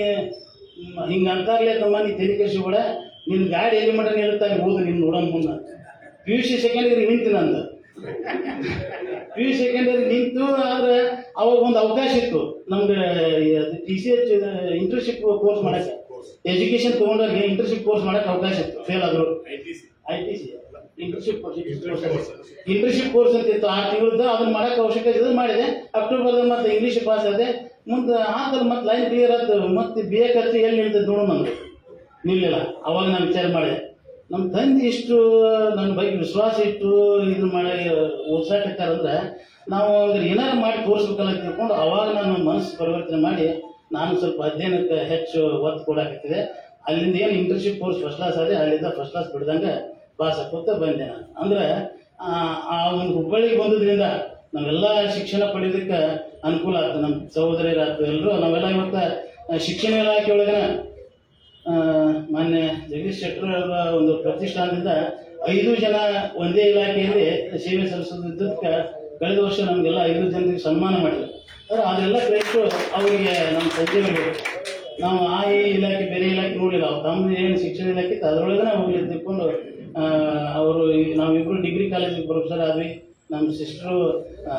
S4: ಹಿಂಗೆ ಅಂತಾರಲೇ ತಮ್ಮ, ನೀ ತಲೆ ಕೆಡಿಸ್ಬೇಡ, ನಿನ್ನ ಗಾಡಿ ಎಲ್ಲಿ ಮಟನ್ ಹೇಳ್ತಾನೆ ಹೋದು ನಿನ್ನ ನೋಡೋಣ ಮುಂದೆ. PUC ಸೆಕೆಂಡ್ ಇಯರ್ ನಿಂತು ನಂದು PUC ಸೆಕೆಂಡ್ ಇಯರ್ ನಿಂತು. ಆದರೆ ಅವಾಗ ಒಂದು ಅವಕಾಶ ಇತ್ತು ನಮ್ಗೆ TCH ಇಂಟರ್ನ್ಶಿಪ್ ಕೋರ್ಸ್ ಮಾಡಕ್ಕೆ, ಎಜುಕೇಶನ್ ತೊಗೊಂಡಾಗ ಇಂಟರ್ನ್ಶಿಪ್ ಕೋರ್ಸ್ ಮಾಡಕ್ಕೆ ಅವಕಾಶ ಇತ್ತು. ಫೇಲ್ ಆದರು ITC ಇಂಟರ್ನ್ಶಿಪ್ ಕೋರ್ಸ್ ಅಂತ ಇತ್ತು 6 ತಿಂಗಳದ್ದು. ಅದನ್ನ ಮಾಡಕ್ಕೆ ಅವಶ್ಯಕತೆ ಇದೆ, ಮಾಡಿದೆ. ಅಕ್ಟೋಬರ್ದಾಗ ಮತ್ತೆ ಇಂಗ್ಲೀಷ್ ಪಾಸ್ ಆದೆ. ಮುಂದೆ ಆದ್ರೆ ಮತ್ತೆ ಲೈನ್ ಕ್ಲಿಯರ್ ಆಯ್ತು. ಮತ್ತೆ BA ಖರ್ಚು ಎಲ್ಲಿ ನಿಲ್ತದೆ ನೋಡು, ನಮ್ಗೆ ನಿಲ್ಲಿಲ್ಲ. ಅವಾಗ ನಾನು ವಿಚಾರ ಮಾಡಿದೆ, ನಮ್ಮ ತಂದೆ ಇಷ್ಟು ನನ್ನ ಬಗ್ಗೆ ವಿಶ್ವಾಸ ಇಟ್ಟು ಇದು ಮಾಡಿ ಓದ್ಸಾಕತ್ತಾರಂದ್ರೆ ನಾವು ಅಂದ್ರೆ ಏನಾರು ಮಾಡಿ ತೋರಿಸ್ಬೇಕಲ್ಲ ಅಂತ ತಿಳ್ಕೊಂಡು ಅವಾಗ ನಾನು ಮನಸ್ಸು ಪರಿವರ್ತನೆ ಮಾಡಿ ನಾನು ಸ್ವಲ್ಪ ಅಧ್ಯಯನಕ್ಕೆ ಹೆಚ್ಚು ಒತ್ತು ಕೊಡಾಕತ್ತಿದೆ. ಅಲ್ಲಿಂದ ಏನು ಇಂಟರ್ನ್ಶಿಪ್ ಕೋರ್ಸ್ ಫಸ್ಟ್ ಕ್ಲಾಸ್ ಆದ್ರೆ ಅಲ್ಲಿಂದ ಫಸ್ಟ್ ಕ್ಲಾಸ್ ಬಿಡ್ದಂಗೆ ಪಾಸ್ ಹಾಕೋತ ಬಂದೆ ನಾನು. ಅಂದರೆ ಆ ಒಂದು ಹುಬ್ಬಳ್ಳಿಗೆ ಬಂದದ್ರಿಂದ ನಾವೆಲ್ಲ ಶಿಕ್ಷಣ ಪಡೆಯೋದಕ್ಕೆ ಅನುಕೂಲ ಆಗ್ತದೆ. ನಮ್ಮ ಸಹೋದರಿಯರಾಯ್ತು ಎಲ್ಲರೂ ನಾವೆಲ್ಲ ಇವತ್ತು ಶಿಕ್ಷಣ ಇಲಾಖೆ ಒಳಗಿನ ಮಾನ್ಯ ಜಗದೀಶ್ ಶೆಟ್ಟರ್ ಅವರ ಒಂದು ಪ್ರತಿಷ್ಠಾನದಿಂದ 5 ಜನ ಒಂದೇ ಇಲಾಖೆಯಲ್ಲಿ ಸೇವೆ ಸಲ್ಲಿಸೋದಕ್ಕೆ ಕಳೆದ ವರ್ಷ ನಮಗೆಲ್ಲ 5 ಜನರಿಗೆ ಸನ್ಮಾನ ಮಾಡಿದ್ರು. ಅದೆಲ್ಲ ಕ್ರೆಡಿಟ್ ಅವರಿಗೆ ನಮ್ಮ ಸಂಜೆಗಳು. ನಾವು ಆ ಇಲಾಖೆ ಬೇರೆ ಇಲಾಖೆ ನೋಡಿಲ್ಲ, ಅವ್ರು ತಮ್ಮ ಏನು ಶಿಕ್ಷಣ ಇಲಾಖೆ ಇತ್ತು ಅದರೊಳಗೆ ನಾವು ಹೋಗಿ ತಿಳ್ಕೊಂಡು ಅವರು ನಾವಿಬ್ಬರು ಡಿಗ್ರಿ ಕಾಲೇಜಿಗೆ ಪ್ರೊಫೆಸರ್ ಆದ್ವಿ. ನಮ್ಮ sister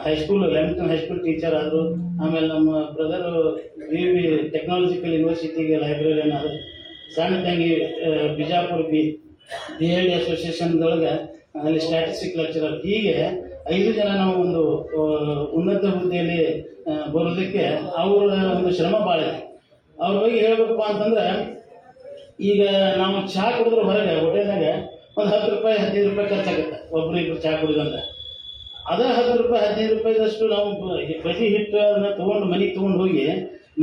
S4: high school eleventh high school teacher ಆದರು. ಆಮೇಲೆ ನಮ್ಮ ಬ್ರದರು BB ಟೆಕ್ನಾಲಜಿಕಲ್ ಯೂನಿವರ್ಸಿಟಿಗೆ ಲೈಬ್ರರಿಯನ್ ಆದರು. ಸಣ್ಣ ತಂಗಿ ಬಿಜಾಪುರ BLD ಅಸೋಸಿಯೇಷನ್ದೊಳಗೆ ಅಲ್ಲಿ ಸ್ಟ್ಯಾಟಿಸ್ಟಿಕ್ ಲೆಕ್ಚರರ್. ಹೀಗೆ 5 ಜನ ನಾವು ಒಂದು ಉನ್ನತ ಹುದ್ದೆಯಲ್ಲಿ ಬರೋದಕ್ಕೆ ಅವರ ಒಂದು ಶ್ರಮ ಭಾಳ ಇದೆ. ಅವ್ರ ಬಗ್ಗೆ ಹೇಳ್ಬೇಕಪ್ಪ ಅಂತಂದ್ರೆ, ಈಗ ನಾವು ಚಹಾ ಕುಡಿದ್ರೆ ಹೊರಗೆ ಹೋಟೆಲ್ನಾಗ ಒಂದು 10 ರೂಪಾಯಿ 15 ರೂಪಾಯಿ ಖರ್ಚಾಗುತ್ತೆ ಒಬ್ರು ಇಬ್ರು ಚಹಾ ಕುಡಿದಂತ. ಅದ 10 ರೂಪಾಯಿ 15 ರೂಪಾಯಿದಷ್ಟು ನಾವು ಬಜಿ ಹಿಟ್ಟು ಅದನ್ನ ತೊಗೊಂಡು ಮನೆಗೆ ತೊಗೊಂಡು ಹೋಗಿ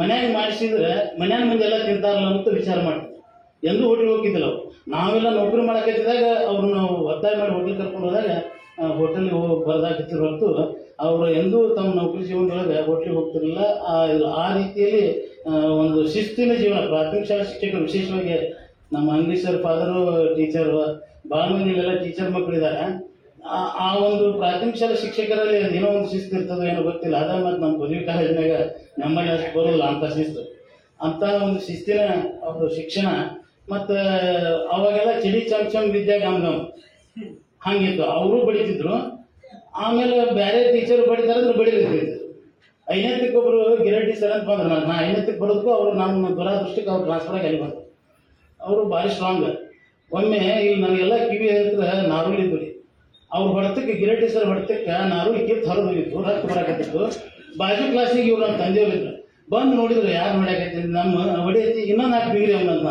S4: ಮನ್ಯಾಗ ಮಾಡಿಸಿದ್ರೆ ಮನ್ಯಾನ ಮುಂದೆ ಎಲ್ಲ ತಿಂತಾರಲ್ಲ ಅಂತ ವಿಚಾರ ಮಾಡ್ತೀವಿ. ಎಂದೂ ಹೋಟೆಲ್ ಹೋಗಿದ್ದಿಲ್ಲ ಅವ್ರು. ನಾವೆಲ್ಲ ನೌಕರಿ ಮಾಡಕತ್ತಿದಾಗ ಅವ್ರನ್ನ ಒತ್ತಾಯ ಮಾಡಿ ಹೋಟೆಲ್ ಕರ್ಕೊಂಡು ಹೋದಾಗ ಹೋಟೆಲ್ಗೆ ಹೋಗಿ ಬರದಾಕತ್ತಿರ ಹೊರತು ಅವರು ಎಂದೂ ತಮ್ಮ ನೌಕರಿ ಜೀವನದೊಳಗೆ ಹೋಟ್ಲಿಗೆ ಹೋಗ್ತಿರಲಿಲ್ಲ. ಆ ರೀತಿಯಲ್ಲಿ ಒಂದು ಶಿಸ್ತಿನ ಜೀವನ. ಪ್ರಾಥಮಿಕ ಶಾಲಾ ಶಿಕ್ಷಕರು ವಿಶೇಷವಾಗಿ ನಮ್ಮ ಅಂಗ್ಲಿ ಸರ್ ಫಾದರು ಟೀಚರು, ಭಾಳ ಮಂದಿಲೆಲ್ಲ ಟೀಚರ್ ಮಕ್ಕಳಿದ್ದಾರೆ. ಆ ಒಂದು ಪ್ರಾಥಮಿಕ ಶಾಲಾ ಶಿಕ್ಷಕರಲ್ಲಿ ಏನೋ ಒಂದು ಶಿಸ್ತು ಇರ್ತದೋ ಏನೋ ಗೊತ್ತಿಲ್ಲ. ಅದ ಮತ್ತು ನಮ್ಮ ಪದವಿ ಕಾಲೇಜಿನಾಗ ನಮ್ಮಲ್ಲಿ ಅಷ್ಟು ಬರೋದಿಲ್ಲ ಅಂಥ ಶಿಸ್ತು. ಅಂಥ ಒಂದು ಶಿಸ್ತಿನ ಒಂದು ಶಿಕ್ಷಣ. ಮತ್ತು ಅವಾಗೆಲ್ಲ ಚಿಡಿ ಚಮ್ ವಿದ್ಯಾ ಗಮ್ ಹಂಗಿತ್ತು. ಅವರು ಬಡಿತಿದ್ರು. ಆಮೇಲೆ ಬೇರೆ ಟೀಚರ್ ಬಡಿತಾರೆ ಅಂದ್ರೆ ಬಡಿಲಿರ್ತಿದ್ರು. 5ನೇತಕ್ಕೆ ಒಬ್ಬರು ಗಿರಡ್ಡಿ ಸರ್ ಅಂತ ಬಂದ್ರು. ನಾ 5ನೇತಕ್ಕೆ ಬರೋದಕ್ಕೂ ಅವರು ನಮ್ಮ ದುರಾದೃಷ್ಟಕ್ಕೆ ಅವ್ರು ಟ್ರಾನ್ಸ್ಫರ್ ಆಗಿ ಅಲ್ಲಿ ಬಂದರು. ಅವರು ಭಾರಿ ಸ್ಟ್ರಾಂಗ್. ಒಮ್ಮೆ ಇಲ್ಲಿ ನನಗೆಲ್ಲ ಕಿವಿ ಹತ್ರ ನಾರುಳಿದ್ದು ರೀ. ಅವ್ರು ಹೊಡೆತಕ್ಕೆ ಗಿರಡ್ಡಿ ಸರ್ ಹೊಡೆತಕ್ಕೆ ನಾರುಳಿ ಕಿತ್ತು ಹೊರದು ಹೋಗಿತ್ತು, ರಕ್ತ ಬರಾಕತ್ತಿತ್ತು. ಬಾಜು ಕ್ಲಾಸಿಗೆ ಇವ್ರು ನಮ್ಮ ತಂದೆಯವ್ರಿದ್ರು. ಬಂದು ನೋಡಿದ್ರು, ಯಾರು ನೋಡ್ಯಾಕೈತಿ ನಮ್ಮ ಹೊಡೆಯತಿ ಇನ್ನೊಂದು 4 ಡಿಗ್ರಿ ಅವನಂತ.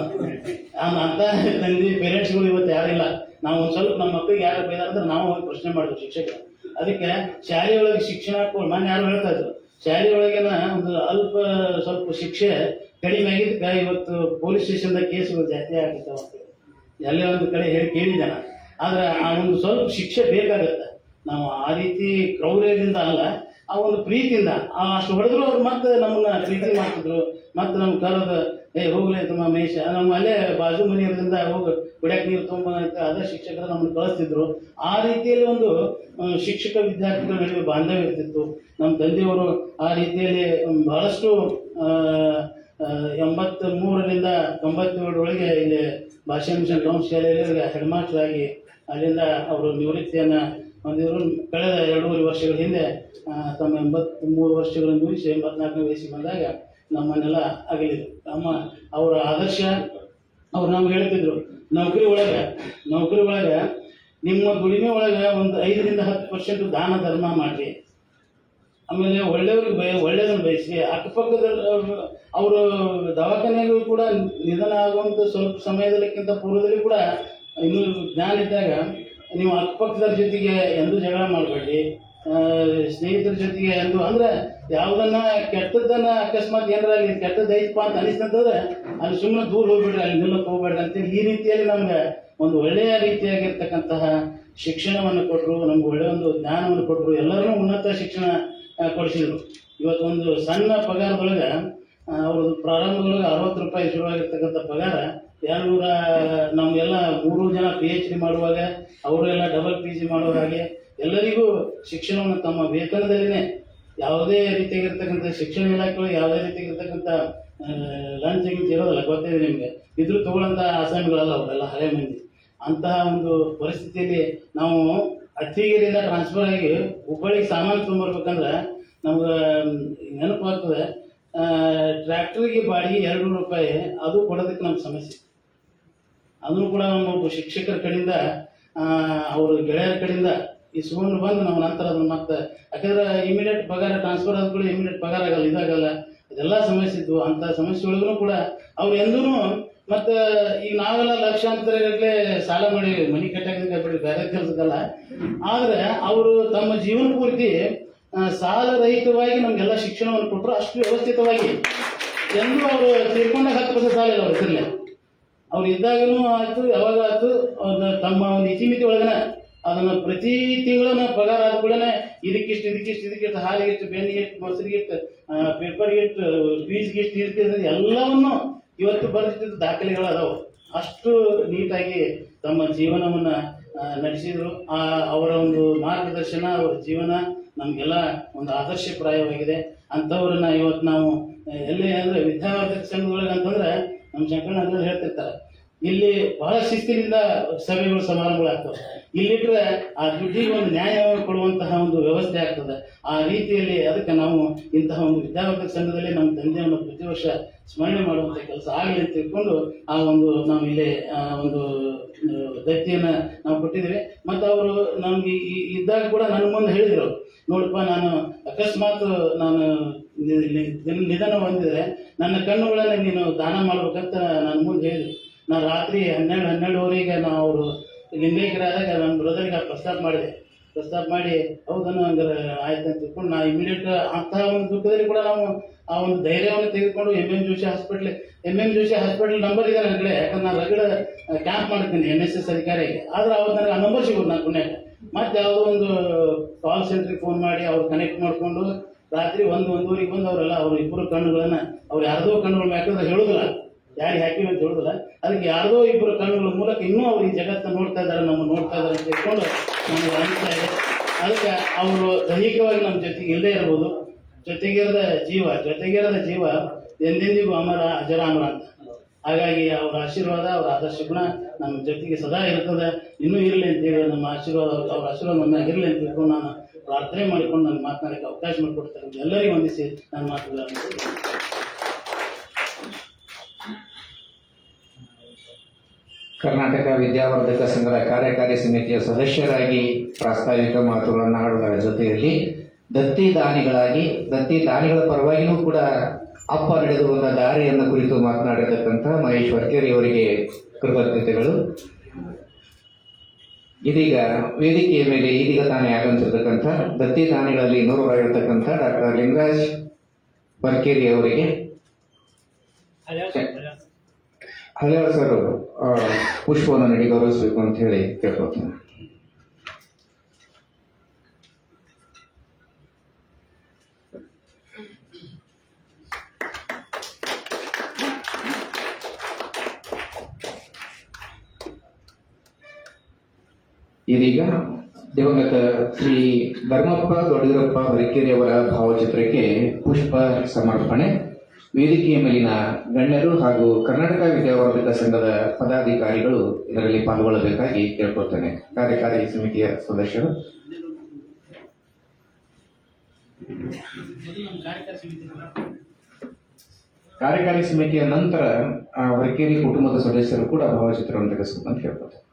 S4: ಅಂತ ತಂದೆ ಪೇರೆಂಟ್ಸ್ಗಳು ಇವತ್ತು ಯಾರಿಲ್ಲ. ನಾವು ಒಂದು ಸ್ವಲ್ಪ ನಮ್ಮ ಮಕ್ಕಳಿಗೆ ಯಾರು ಬೇದಾದ್ರೆ ನಾವು ಹೋಗಿ ಪ್ರಶ್ನೆ ಮಾಡಿದ್ವಿ ಶಿಕ್ಷಕರು. ಅದಕ್ಕೆ ಶಾಲೆಯೊಳಗೆ ಶಿಕ್ಷಣ ಮನೆ ಯಾರು ಹೇಳ್ತಾ ಇದ್ರು, ಶಾಲೆಯೊಳಗಿನ ಒಂದು ಸ್ವಲ್ಪ ಶಿಕ್ಷೆ ಕಡಿಮೆ ಆಗಿದ್ದಕ್ಕೆ ಇವತ್ತು ಪೊಲೀಸ್ ಸ್ಟೇಷನ್ದಾಗ ಕೇಸುಗಳು ಜಾಸ್ತಿ ಆಗ್ತಾವ ಅಂತ ಎಲ್ಲೇ ಒಂದು ಕಡೆ ಹೇಳಿ ಕೇಳಿದ್ದಾನ. ಆದ್ರೆ ಆ ಒಂದು ಸ್ವಲ್ಪ ಶಿಕ್ಷೆ ಬೇಕಾಗತ್ತೆ. ನಾವು ಆ ರೀತಿ ಕ್ರೌರ್ಯದಿಂದ ಅಲ್ಲ, ಆ ಒಂದು ಪ್ರೀತಿಯಿಂದ ಅಷ್ಟು ಹೊಡೆದ್ರು ಅವ್ರು ಮತ್ತೆ ನಮ್ಮನ್ನ ಪ್ರೀತಿ ಮಾಡ್ತಿದ್ರು. ಮತ್ತೆ ನಮ್ಗೆ ಕರೆದು ಹೋಗ್ಲಿ ತಮ್ಮ ಮೇಷ ನಮ್ಮ ಅಲ್ಲೇ ಬಾಜು ಮನೆಯವರಿಂದ ಹೋಗಿ ಕುಡಿಯಕ್ಕೆ ನೀರು ತುಂಬ ಅಂತ ಅದೇ ಶಿಕ್ಷಕರು ನಮ್ಮನ್ನು ಕಳಿಸ್ತಿದ್ರು. ಆ ರೀತಿಯಲ್ಲಿ ಒಂದು ಶಿಕ್ಷಕ ವಿದ್ಯಾರ್ಥಿಗಳ ನಡುವೆ ಬಾಂಧವ್ಯ ಇರ್ತಿತ್ತು. ನಮ್ಮ ತಂದೆಯವರು ಆ ರೀತಿಯಲ್ಲಿ ಬಹಳಷ್ಟು 83ರಿಂದ 97 ಇಲ್ಲಿ ಭಾಷಾ ಮಿಷನ್ ಟೌನ್ ಶಾಲೆಯಲ್ಲಿ ಹೆಡ್ ಮಾಸ್ಟರ್ ಆಗಿ ಅಲ್ಲಿಂದ ಅವರು ನಿವೃತ್ತಿಯನ್ನು ಹೊಂದಿದ್ರು. ಕಳೆದ 2.5 ವರ್ಷಗಳ ಹಿಂದೆ ತಮ್ಮ 83 ವರ್ಷಗಳನ್ನು ಮುಗಿಸಿ 84ನೇ ವಯಸ್ಸಿಗೆ ಬಂದಾಗ ನಮ್ಮನ್ನೆಲ್ಲ ಅಗಲಿದ್ರು. ಅವರ ಆದರ್ಶ ಅವ್ರು ನಮ್ಗೆ ಹೇಳ್ತಿದ್ರು, ನೌಕರಿ ಒಳಗೆ ನಿಮ್ಮ ದುಡಿಮೆ ಒಳಗೆ ಒಂದು 5ರಿಂದ 10% ದಾನ ಧರ್ಮ ಮಾಡಿರಿ. ಆಮೇಲೆ ಒಳ್ಳೆಯವ್ರಿಗೆ ಒಳ್ಳೆಯದನ್ನು ಬಯಸಿ. ಅಕ್ಕಪಕ್ಕದ ಅವರು ದವಾಖಾನೆಯಲ್ಲೂ ಕೂಡ ನಿಧನ ಆಗುವಂಥ ಸ್ವಲ್ಪ ಸಮಯದಲ್ಲಿಕ್ಕಿಂತ ಪೂರ್ವದಲ್ಲಿ ಕೂಡ ಇನ್ನೂ ಜ್ಞಾನ ಇದ್ದಾಗ ನೀವು ಅಕ್ಕಪಕ್ಕದವ್ರ ಜೊತೆಗೆ ಎಂದೂ ಜಗಳ ಮಾಡಬೇಡಿ. ಸ್ನೇಹಿತರ ಜೊತೆಗೆ ಎಂದು ಅಂದರೆ ಯಾವುದನ್ನ ಕೆಟ್ಟದ್ದನ್ನು ಅಕಸ್ಮಾತ್ ಏನಾರ ಅಲ್ಲಿ ಕೆಟ್ಟದ್ದು ಐತಪ್ಪ ಅಂತ ಅನಿಸ್ತಂತಂದ್ರೆ ಅಲ್ಲಿ ಸುಮ್ಮನೆ ದೂರ ಹೋಗ್ಬಿಡ್ರಿ, ಅಲ್ಲಿ ನಿಲ್ಲಕ್ಕೆ ಹೋಗ್ಬೇಡ್ರಿ ಅಂತೇಳಿ ಈ ರೀತಿಯಲ್ಲಿ ನಮ್ಗೆ ಒಂದು ಒಳ್ಳೆಯ ರೀತಿಯಾಗಿರ್ತಕ್ಕಂತಹ ಶಿಕ್ಷಣವನ್ನು ಕೊಟ್ಟರು. ನಮ್ಗೆ ಒಳ್ಳೆಯ ಒಂದು ಜ್ಞಾನವನ್ನು ಕೊಟ್ಟರು. ಎಲ್ಲರೂ ಉನ್ನತ ಶಿಕ್ಷಣ ಕೊಡಿಸಿದ್ರು. ಇವತ್ತು ಒಂದು ಸಣ್ಣ ಪಗಾರದೊಳಗೆ ಅವ್ರದ್ದು ಪ್ರಾರಂಭದೊಳಗೆ 60 ರೂಪಾಯಿ ಶುರುವಾಗಿರ್ತಕ್ಕಂಥ ಪಗಾರ 200 ನಮಗೆಲ್ಲ 3 ಜನ PhD ಮಾಡುವಾಗ ಅವರೆಲ್ಲ ಡಬಲ್ PG ಮಾಡೋ ಹಾಗೆ ಎಲ್ಲರಿಗೂ ಶಿಕ್ಷಣವನ್ನು ತಮ್ಮ ವೇತನದಲ್ಲಿನೇ ಯಾವುದೇ ರೀತಿಯಾಗಿರ್ತಕ್ಕಂಥ ಶಿಕ್ಷಣ ಇಲಾಖೆಗಳು ಯಾವುದೇ ರೀತಿಯಾಗಿರ್ತಕ್ಕಂಥ ಲಂಚ್ ಗಿಂಚ್ ಇರೋದಲ್ಲ, ಗೊತ್ತಿದೆ ನಿಮಗೆ. ಇದ್ರೂ ತಗೊಳ್ಳೋಂಥ ಆಸಾಮಿಗಳಲ್ಲ ಅವರೆಲ್ಲ ಹಳೆ ಮಂದಿ. ಅಂತಹ ಒಂದು ಪರಿಸ್ಥಿತಿಯಲ್ಲಿ ನಾವು ಅತ್ತಿಗೆರೆಯಿಂದ ಟ್ರಾನ್ಸ್ಫರ್ ಆಗಿ ಹುಬ್ಬಳ್ಳಿಗೆ ಸಾಮಾನು ತೊಗೊಂಬರ್ಬೇಕಂದ್ರೆ ನಮ್ಗೆ ನೆನಪಾಗ್ತದೆ, ಟ್ರ್ಯಾಕ್ಟರ್ಗೆ ಬಾಡಿಗೆ 200 ರೂಪಾಯಿ ಅದು ಕೊಡೋದಕ್ಕೆ ನಮ್ಮ ಸಮಸ್ಯೆ. ಅದನ್ನು ಕೂಡ ನಮ್ಮ ಶಿಕ್ಷಕರ ಕಡೆಯಿಂದ ಅವ್ರ ಗೆಳೆಯರ ಕಡೆಯಿಂದ ಇಸ್ಕೊಂಡು ಬಂದು ನಾವು ನಂತರ ಅದನ್ನು ಮತ್ತೆ ಯಾಕಂದ್ರೆ ಇಮಿಡಿಯೇಟ್ ಪಗಾರ ಟ್ರಾನ್ಸ್ಫರ್ ಆದ ಕೂಡ ಇಮಿಡಿಯೇಟ್ ಪಗಾರ ಆಗಲ್ಲ, ಇದಾಗಲ್ಲ, ಅದೆಲ್ಲ ಸಮಸ್ಯೆ ಇದ್ವು. ಅಂಥ ಸಮಸ್ಯೆ ಒಳಗೂ ಕೂಡ ಅವ್ರು ಎಂದೂ ಮತ್ತು ಈಗ ನಾವೆಲ್ಲ ಲಕ್ಷಾಂತರ ಗಟ್ಟಲೆ ಸಾಲ ಮಾಡಿ ಮನೆ ಕಟ್ಟಾಕ ಬಿಡಿ ಬೇರೆ ಕೆಲಸಕ್ಕಲ್ಲ. ಆದರೆ ಅವರು ತಮ್ಮ ಜೀವನ ಪೂರ್ತಿ ಸಾಲ ರಹಿತವಾಗಿ ನಮಗೆಲ್ಲ ಶಿಕ್ಷಣವನ್ನು ಕೊಟ್ಟರು. ಅಷ್ಟು ವ್ಯವಸ್ಥಿತವಾಗಿ ಎಂದೂ ಅವರು ತೀರ್ಕೊಂಡಾಗ 10% ಸಾಲ ಇಲ್ಲ ಅವ್ರ ಹೆಸರಲ್ಲೇ. ಅವ್ರು ಇದ್ದಾಗಲೂ ಆಯಿತು, ಯಾವಾಗ ಆಯ್ತು ತಮ್ಮ ಒಂದು ಇತಿಮಿತಿ ಒಳಗನ ಅದನ್ನು ಪ್ರತಿ ತಿಂಗಳನ್ನ ಪಗಾರ ಆದ ಕೂಡ ಇದಕ್ಕಿಷ್ಟು ಹಾಲಿಗಿಷ್ಟು, ಬೆನ್ನಿಗಿಷ್ಟು, ಮೊಸರಿಗಿಷ್ಟು, ಪೇಪರ್ಗಿಷ್ಟು, ಫೀಸ್ಗಿಷ್ಟು ಇರ್ತಿದ್ರೆ ಎಲ್ಲವನ್ನು ಇವತ್ತು ಬರೆದಿದ್ದ ದಾಖಲೆಗಳು ಅದಾವೆ. ಅಷ್ಟು ನೀಟಾಗಿ ತಮ್ಮ ಜೀವನವನ್ನು ನಡೆಸಿದರು. ಅವರ ಒಂದು ಮಾರ್ಗದರ್ಶನ, ಅವರ ಜೀವನ ನಮಗೆಲ್ಲ ಒಂದು ಆದರ್ಶಪ್ರಾಯವಾಗಿದೆ. ಅಂಥವ್ರನ್ನ ಇವತ್ತು ನಾವು ಎಲ್ಲಿ ಅಂದರೆ ವಿದ್ಯಾವರ್ಧಕ ಸಂಘದೊಳಗೆ ಅಂತಂದ್ರೆ ನಮ್ಮ ಶಂಕರಣ್ಣ ಅಂದ್ರೆ ಹೇಳ್ತಿರ್ತಾರೆ, ಇಲ್ಲಿ ಬಹಳ ಶಿಸ್ತಿನಿಂದ ಸಭೆಗಳು ಸಮಾರಂಭಗಳು ಆಗ್ತವೆ. ಇಲ್ಲಿಟ್ಟರೆ ಆ ದುಡ್ಡಿಗೆ ಒಂದು ನ್ಯಾಯವನ್ನು ಕೊಡುವಂತಹ ಒಂದು ವ್ಯವಸ್ಥೆ ಆಗ್ತದೆ. ಆ ರೀತಿಯಲ್ಲಿ ಅದಕ್ಕೆ ನಾವು ಇಂತಹ ಒಂದು ವಿದ್ಯಾವರ್ಧಕ ಸಂಘದಲ್ಲಿ ನಮ್ಮ ತಂದೆಯನ್ನು ಪ್ರತಿ ವರ್ಷ ಸ್ಮರಣೆ ಮಾಡುವಂಥ ಕೆಲಸ ಆಗಲಿ ಅಂತ ತಿಳ್ಕೊಂಡು ಆ ಒಂದು ನಾವು ಇಲ್ಲಿ ಒಂದು ದತ್ತಿಯನ್ನು ನಾವು ಕೊಟ್ಟಿದ್ದೀವಿ. ಮತ್ತು ಅವರು ನಮಗೆ ಇದ್ದಾಗ ಕೂಡ ನನ್ನ ಮುಂದೆ ಹೇಳಿದರು, ನೋಡಪ್ಪ ನಾನು ಅಕಸ್ಮಾತ್ ನಾನು ನಿಧನ ಹೊಂದಿದರೆ ನನ್ನ ಕಣ್ಣುಗಳನ್ನು ನೀನು ದಾನ ಮಾಡ್ಬೇಕಂತ ನನ್ನ ಮುಂದೆ ಹೇಳಿದ್ರು. ನಾನು ರಾತ್ರಿ 12:30 ನಾವು ಅವರು ಲಿಂಗೈಕ್ಯರಾದಾಗ ನಮ್ಮ ಬ್ರದರ್ಗೆ ಪ್ರಸ್ತಾಪ ಮಾಡಿದೆ, ಪ್ರಸ್ತಾಪ ಮಾಡಿ ಹೌದನ್ನು ಹಂಗಾರೆ ಆಯ್ತು ಅಂತ ತಿಳ್ಕೊಂಡು ನಾ ಇಮಿಡಿಯೇಟ್ ಅಂತಹ ಒಂದು ದುಃಖದಲ್ಲಿ ಕೂಡ ನಾವು ಆ ಒಂದು ಧೈರ್ಯವನ್ನು ತೆಗೆದುಕೊಂಡು ಎಂ ಜೋಶಿ ಹಾಸ್ಪಿಟಲ್ ನಂಬರ್ ಇದೆ ನನ್ನ ಕಡೆ. ಯಾಕಂದ್ರೆ ನಾನು ರಗಡ ಕ್ಯಾಂಪ್ ಮಾಡ್ತೀನಿ NSS ಅಧಿಕಾರಿಗೆ. ಆದ್ರೆ ಅವ್ರು ನನಗೆ ಆ ನಂಬರ್ ಸಿಗೋದು ನಾನು ಪುಣ್ಯಕ್ಕೆ. ಮತ್ತೆ ಯಾವುದೋ ಒಂದು ಕಾಲ್ ಸೆಂಟ್ರಿಗೆ ಫೋನ್ ಮಾಡಿ ಅವ್ರು ಕನೆಕ್ಟ್ ಮಾಡಿಕೊಂಡು ರಾತ್ರಿ 1-1:30 ಬಂದು ಅವರೆಲ್ಲ ಅವ್ರ ಇಬ್ಬರು ಕಣ್ಣುಗಳನ್ನ ಅವ್ರು ಯಾರ್ದೋ ಕಣ್ಣುಗಳ ಮ್ಯಾಕಂದ್ರೆ ಹೇಳೋದಿಲ್ಲ, ಯಾರಿಗೆ ಹಾಕಿವಿ ಅಂತ ಹೇಳೋದಿಲ್ಲ. ಅದಕ್ಕೆ ಯಾರ್ದೋ ಇಬ್ಬರು ಕಣ್ಣುಗಳ ಮೂಲಕ ಇನ್ನೂ ಅವ್ರು ಈ ಜಗತ್ತನ್ನು ನೋಡ್ತಾ ಇದ್ದಾರೆ, ನಮ್ಮ ನೋಡ್ತಾ ಇದ್ದಾರೆ ಅಂತ ತಿಳ್ಕೊಂಡು ನಮಗೆ ಅನಿಸ್ತಾ ಇದೆ. ಅದಕ್ಕೆ ಅವರು ದೈಹಿಕವಾಗಿ ನಮ್ಮ ಜೊತೆಗೆ ಇಲ್ಲದೆ ಇರ್ಬೋದು, ಜೊತೆಗಿರದ ಜೀವ ಎಂದೆಂದಿಗೂ ಅಜರಾಮರ ಅಂತ. ಹಾಗಾಗಿ ಅವರ ಆಶೀರ್ವಾದ, ಅವರ ಆದರ್ಶ ಗುಣ ನಮ್ಮ ಜೊತೆಗೆ ಸದಾ ಇರ್ತದೆ, ಇನ್ನೂ ಇರಲಿ ಅಂತೇಳಿ ನಮ್ಮ ಆಶೀರ್ವಾದ, ಅವ್ರ ಆಶೀರ್ವಾದ ನಮ್ಮ ಮ್ಯಾಗ ಇರಲಿ ಅಂತ ತಿಳ್ಕೊಂಡು ನಾನು ಪ್ರಾರ್ಥನೆ ಮಾಡಿಕೊಂಡು ನನ್ನ ಮಾತನಾಡಕ್ಕೆ ಅವಕಾಶ ಮಾಡಿಕೊಡ್ತಾರೆ. ಎಲ್ಲರಿಗೂ ವಂದಿಸಿ ನನ್ನ ಮಾತುಗಳನ್ನು
S1: ಕರ್ನಾಟಕ ವಿದ್ಯಾವರ್ಧಕ ಸಂಘದ ಕಾರ್ಯಕಾರಿ ಸಮಿತಿಯ ಸದಸ್ಯರಾಗಿ ಪ್ರಾಸ್ತಾವಿಕ ಮಾತುಗಳನ್ನು ಆಡುವುದರ ಜೊತೆಯಲ್ಲಿ ದತ್ತಿ ದಾನಿಗಳ ಪರವಾಗಿಯೂ ಕೂಡ ಅಪ್ಪ ನಡೆದು ಬಂದ ದಾರಿಯನ್ನು ಕುರಿತು ಮಾತನಾಡಿರತಕ್ಕಂಥ ಮಹೇಶ್ ವರ್ಕೇರಿ ಅವರಿಗೆ ಕೃತಜ್ಞತೆಗಳು. ಇದೀಗ ವೇದಿಕೆಯ ಮೇಲೆ ತಾನೇ ಆಗಮಿಸಿರ್ತಕ್ಕಂಥ ದತ್ತಿ ದಾನಿಗಳಲ್ಲಿ 100 ಡಾಕ್ಟರ್ ಲಿಂಗರಾಜ್ ವರ್ಕೇರಿ ಅವರಿಗೆ ಹಳೆಯ ಸರ್ ಪುಷ್ಪವನ್ನು ನೀಡಿ ಗೌರವಿಸಬೇಕು ಅಂತ ಹೇಳಿ ಕೇಳ್ಕೊಳ್ತೀನಿ. ಇದೀಗ ದಿವಂಗತ ಶ್ರೀ ಧರ್ಮಪ್ಪ ದೊಡ್ಡೂರಪ್ಪ ಹೊರಕೇರಿ ಅವರ ಭಾವಚಿತ್ರಕ್ಕೆ ಪುಷ್ಪ ಸಮರ್ಪಣೆ. ವೇದಿಕೆಯ ಮೇಲಿನ ಗಣ್ಯರು ಹಾಗೂ ಕರ್ನಾಟಕ ವಿದ್ಯಾವರ್ಧಕ ಸಂಘದ ಪದಾಧಿಕಾರಿಗಳು ಇದರಲ್ಲಿ ಪಾಲ್ಗೊಳ್ಳಬೇಕಾಗಿ ಕೇಳ್ಕೊಳ್ತೇನೆ. ಕಾರ್ಯಕಾರಿ ಸಮಿತಿಯ ಸದಸ್ಯರು ಕಾರ್ಯಕಾರಿ ಸಮಿತಿಯ ನಂತರ ಹೊರಕೇರಿ ಕುಟುಂಬದ ಸದಸ್ಯರು ಕೂಡ ಭಾವಚಿತ್ರವನ್ನು ತೆಗೆಸಬೇಕಂತ ಕೇಳ್ಕೊಳ್ತೇನೆ.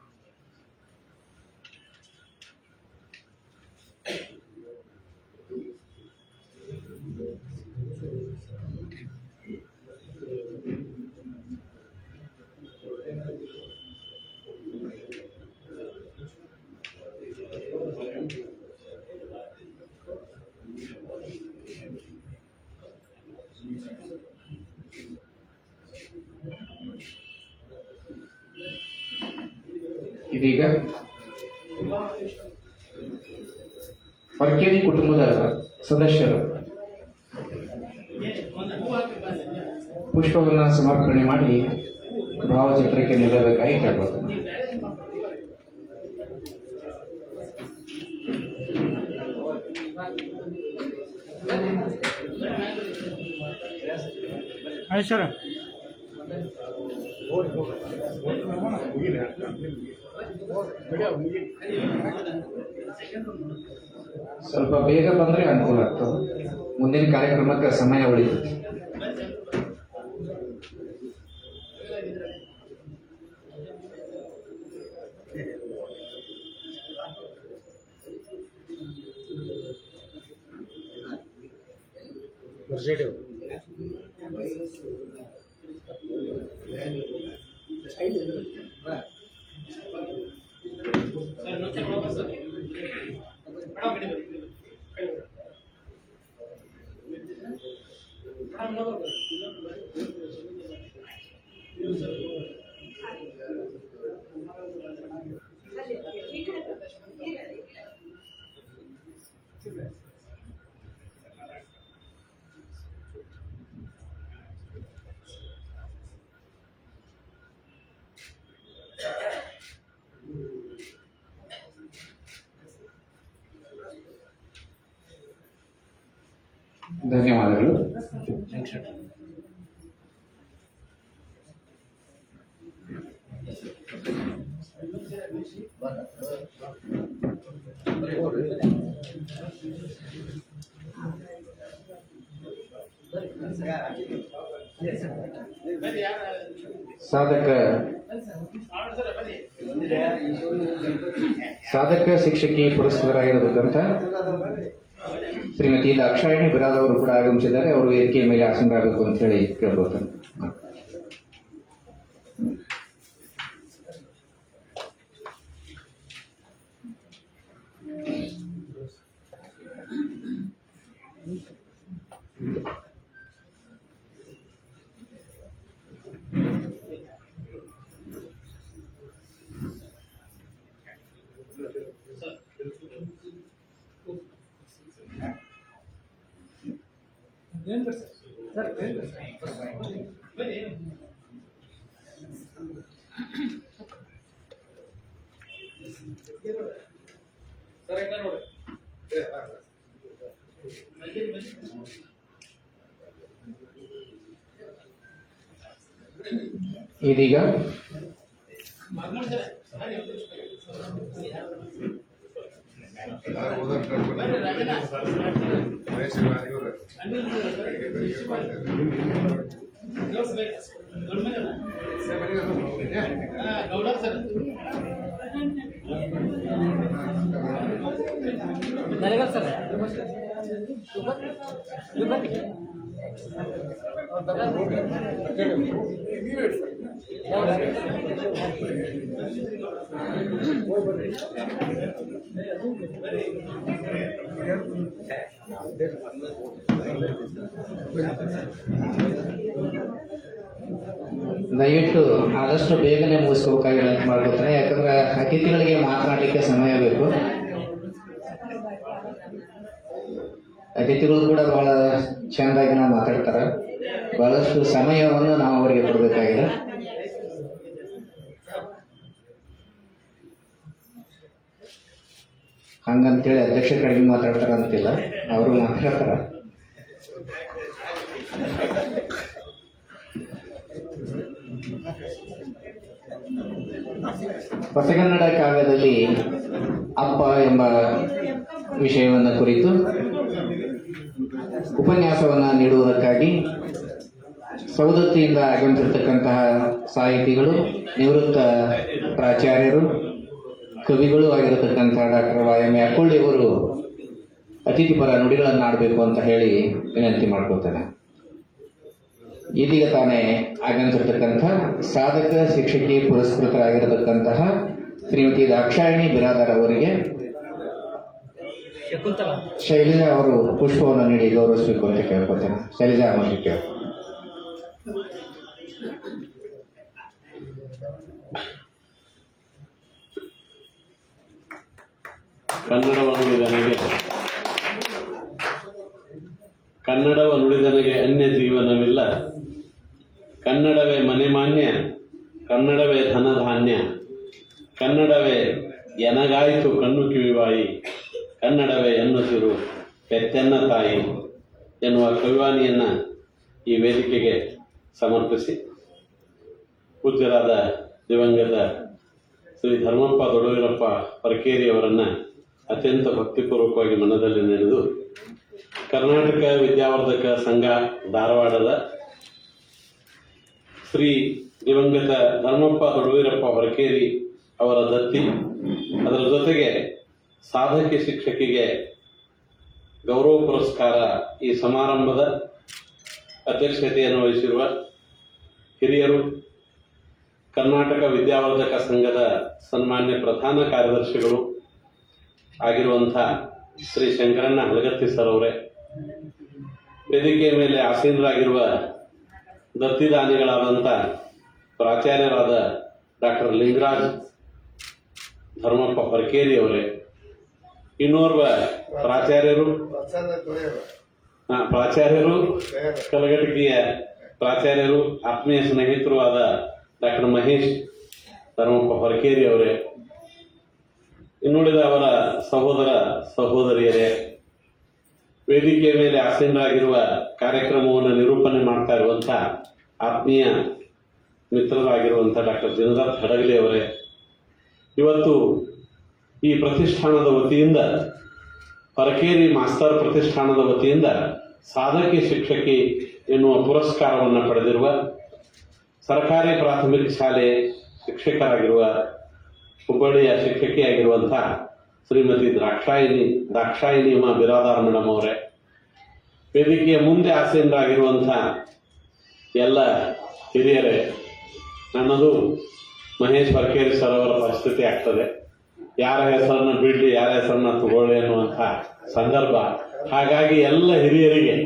S1: ಇದೀಗ ಹೊರಕೇರಿ ಕುಟುಂಬದ ಸದಸ್ಯರು ಪುಷ್ಪವನ್ನು ಸಮರ್ಪಣೆ ಮಾಡಿ ಭಾವಚಿತ್ರಕ್ಕೆ ನಿಲ್ಲಬೇಕಾಗಿ ಕೇಳ್ಬೋದು. ಸ್ವಲ್ಪ ಬೇಗ ಬಂದ್ರೆ ಅನುಕೂಲ ಆಗ್ತದೆ, ಮುಂದಿನ ಕಾರ್ಯಕ್ರಮಕ್ಕೆ ಸಮಯ ಉಳಿತದೆ. ಧನ್ಯವಾದಗಳು. ಸಾಧಕ ಶಿಕ್ಷಕಿ ಪುರಸ್ಕೃತರಾಗಿರತಕ್ಕಂಥ ಶ್ರೀಮತಿ ದಾಕ್ಷಾಯಿಣಿ ಬಿರಾದ್ ಅವರು ಕೂಡ ಆಗಮಿಸಿದ್ದಾರೆ. ಅವರು ವೇದಿಕೆಯ ಮೇಲೆ ಆಸೀನರಾಗಬೇಕು ಅಂತ ಹೇಳಿ ಕೇಳ್ಬೋದು. ಇದೀಗ ದಯವಿಟ್ಟು ಆದಷ್ಟು ಬೇಗನೆ ಮುಗಿಸ್ಕೋಬೇಕಾಗಿ ವಿನಂತಿ ಮಾಡ್ಕೊತಾರೆ. ಯಾಕಂದ್ರೆ ಅತಿಥಿಗಳಿಗೆ ಮಾತನಾಡಲಿಕ್ಕೆ ಸಮಯ ಬೇಕು. ಅತಿಥಿಗಳು ಕೂಡ ಬಹಳ ಚೆಂದಾಗಿ ನಾವು ಮಾತಾಡ್ತಾರೆ. ಬಹಳಷ್ಟು ಸಮಯವನ್ನು ನಾವು ಅವರಿಗೆ ಕೊಡಬೇಕಾಗಿದೆ. ಹಂಗಂತೇಳಿ ಅಧ್ಯಕ್ಷ ಕಡಿಮೆ ಮಾತಾಡ್ತಾರ ಅಂತಿಲ್ಲ, ಅವರು ಮಾತಾಡ್ತಾರ. ಹೊಸಗನ್ನಡ ಕಾವ್ಯದಲ್ಲಿ ಅಪ್ಪ ಎಂಬ ವಿಷಯವನ್ನು ಕುರಿತು ಉಪನ್ಯಾಸವನ್ನು ನೀಡುವುದಕ್ಕಾಗಿ ಸವದತ್ತಿಯಿಂದ ಆಗಮಿಸಿರ್ತಕ್ಕಂತಹ ಸಾಹಿತಿಗಳು, ನಿವೃತ್ತ ಪ್ರಾಚಾರ್ಯರು, ಕವಿಗಳು ಆಗಿರತಕ್ಕಂತಹ ಡಾಕ್ಟರ್ ವಾಯಂ ಯಾಕೊಳ್ಳಿ ಅವರು ಅತಿಥಿಪರ ನುಡಿಗಳನ್ನು ಆಡಬೇಕು ಅಂತ ಹೇಳಿ ವಿನಂತಿ ಮಾಡ್ಕೊಳ್ತೇನೆ. ಇದೀಗ ತಾನೇ ಆಗಮಿಸಿರ್ತಕ್ಕಂಥ ಸಾಧಕ ಶಿಕ್ಷಕಿ ಪುರಸ್ಕೃತರಾಗಿರತಕ್ಕಂತಹ ಶ್ರೀಮತಿ ದಾಕ್ಷಾಯಿಣಿ ಬಿರಾದಾರ್ ಅವರಿಗೆ ಶೈಲಜಾ ಅವರು ಪುಷ್ಪವನ್ನು ನೀಡಿ ಗೌರವಿಸಬೇಕು ಅಂತ ಕೇಳ್ಕೊತೇನೆ. ಶೈಲಜಾ ಅವರಿಗೆ ಕೇಳ.
S5: ಕನ್ನಡವ ನುಡಿದನೆಗೆ ಅನ್ಯ ಜೀವನವಿಲ್ಲ. ಕನ್ನಡವೇ ಮನೆ ಮಾನ್ಯ, ಕನ್ನಡವೇ ಧನಧಾನ್ಯ, ಕನ್ನಡವೇ ಎನಗಾಯಿತು ಕಣ್ಣು ಕಿವಿವಾಯಿ, ಕನ್ನಡವೇ ಎನ್ನುತ್ತಿರು ಪೆತ್ತೆನ್ನ ತಾಯಿ ಎನ್ನುವ ಕವಿವಾಣಿಯನ್ನು ಈ ವೇದಿಕೆಗೆ ಸಮರ್ಪಿಸಿ ಪೂಜ್ಯರಾದ ದಿವಂಗತ ಶ್ರೀ ಧರ್ಮಪ್ಪ ದೊಡವೀರಪ್ಪ ಪರಕೇರಿಯವರನ್ನು ಅತ್ಯಂತ ಭಕ್ತಿಪೂರ್ವಕವಾಗಿ ಮನದಲ್ಲಿ ನೆನೆದು ಕರ್ನಾಟಕ ವಿದ್ಯಾವರ್ಧಕ ಸಂಘ ಧಾರವಾಡದ ಶ್ರೀ ದಿವಂಗತ ಧರ್ಮಪ್ಪ ದೊಡವೀರಪ್ಪ ಹೊರಕೇರಿ ಅವರ ದತ್ತಿ, ಅದರ ಜೊತೆಗೆ ಸಾಧಕಿ ಶಿಕ್ಷಕಿಗೆ ಗೌರವ ಪುರಸ್ಕಾರ ಈ ಸಮಾರಂಭದ ಅಧ್ಯಕ್ಷತೆಯನ್ನು ವಹಿಸಿರುವ ಹಿರಿಯರು, ಕರ್ನಾಟಕ ವಿದ್ಯಾವರ್ಧಕ ಸಂಘದ ಸನ್ಮಾನ್ಯ ಪ್ರಧಾನ ಕಾರ್ಯದರ್ಶಿಗಳು ಆಗಿರುವಂಥ ಶ್ರೀ ಶಂಕರಣ್ಣ ಹಲಗತ್ತಿ ಸರ್ ಅವರೇ, ವೇದಿಕೆಯ ಮೇಲೆ ಆಸೀನರಾಗಿರುವ ದತ್ತಿದಾನಿಗಳಾದಂಥ ಪ್ರಾಚಾರ್ಯರಾದ ಡಾಕ್ಟರ್ ಲಿಂಗರಾಜ್ ಧರ್ಮಪ್ಪ ಹೊರಕೇರಿ ಅವರೇ, ಇನ್ನೋರ್ವ ಪ್ರಾಚಾರ್ಯರು ಕಲಘಟಗಿಯ ಪ್ರಾಚಾರ್ಯರು, ಆತ್ಮೀಯ ಸ್ನೇಹಿತರು ಆದ ಡಾಕ್ಟರ್ ಮಹೇಶ್ ಧರ್ಮಪ್ಪ ಹೊರಕೇರಿ ಅವರೇ, ಇನ್ನುಳಿದ ಅವರ ಸಹೋದರ ಸಹೋದರಿಯರೇ, ವೇದಿಕೆಯ ಮೇಲೆ ಆಸೀನರಾಗಿರುವ ಕಾರ್ಯಕ್ರಮವನ್ನು ನಿರೂಪಣೆ ಮಾಡ್ತಾ ಇರುವಂಥ ಆತ್ಮೀಯ ಮಿತ್ರರಾಗಿರುವಂಥ ಡಾಕ್ಟರ್ ದಿನದತ್ ಹಡಗಲಿ ಅವರೇ, ಇವತ್ತು ಈ ಪ್ರತಿಷ್ಠಾನದ ವತಿಯಿಂದ, ಹೊರಕೇರಿ ಮಾಸ್ತರ್ ಪ್ರತಿಷ್ಠಾನದ ವತಿಯಿಂದ ಸಾಧಕಿ ಶಿಕ್ಷಕಿ ಎನ್ನುವ ಪುರಸ್ಕಾರವನ್ನು ಪಡೆದಿರುವ ಸರ್ಕಾರಿ ಪ್ರಾಥಮಿಕ ಶಾಲೆ ಶಿಕ್ಷಕರಾಗಿರುವ ಹುಬ್ಬಳ್ಳಿಯ ಶಿಕ್ಷಕಿಯಾಗಿರುವಂಥ ಶ್ರೀಮತಿ ದಾಕ್ಷಾಯಿಣಿ ಬಿರಾದಾರ್ ಮೇಡಮ್ ಅವರೇ, ವೇದಿಕೆಯ ಮುಂದೆ ಆಸೀನರಾಗಿರುವಂಥ ಎಲ್ಲ ಹಿರಿಯರೇ, ನನ್ನದು ಮಹೇಶ್ ಹೊರಕೇರಿ ಸರ್ ಅವರ ಪರಿಸ್ಥಿತಿ ಆಗ್ತದೆ, ಯಾರ ಹೆಸರನ್ನ ಬಿಡಲಿ ಯಾರ ಹೆಸರನ್ನ ತಗೊಳ್ಳಿ ಅನ್ನುವಂಥ ಸಂದರ್ಭ. ಹಾಗಾಗಿ ಎಲ್ಲ ಹಿರಿಯರಿಗೆ,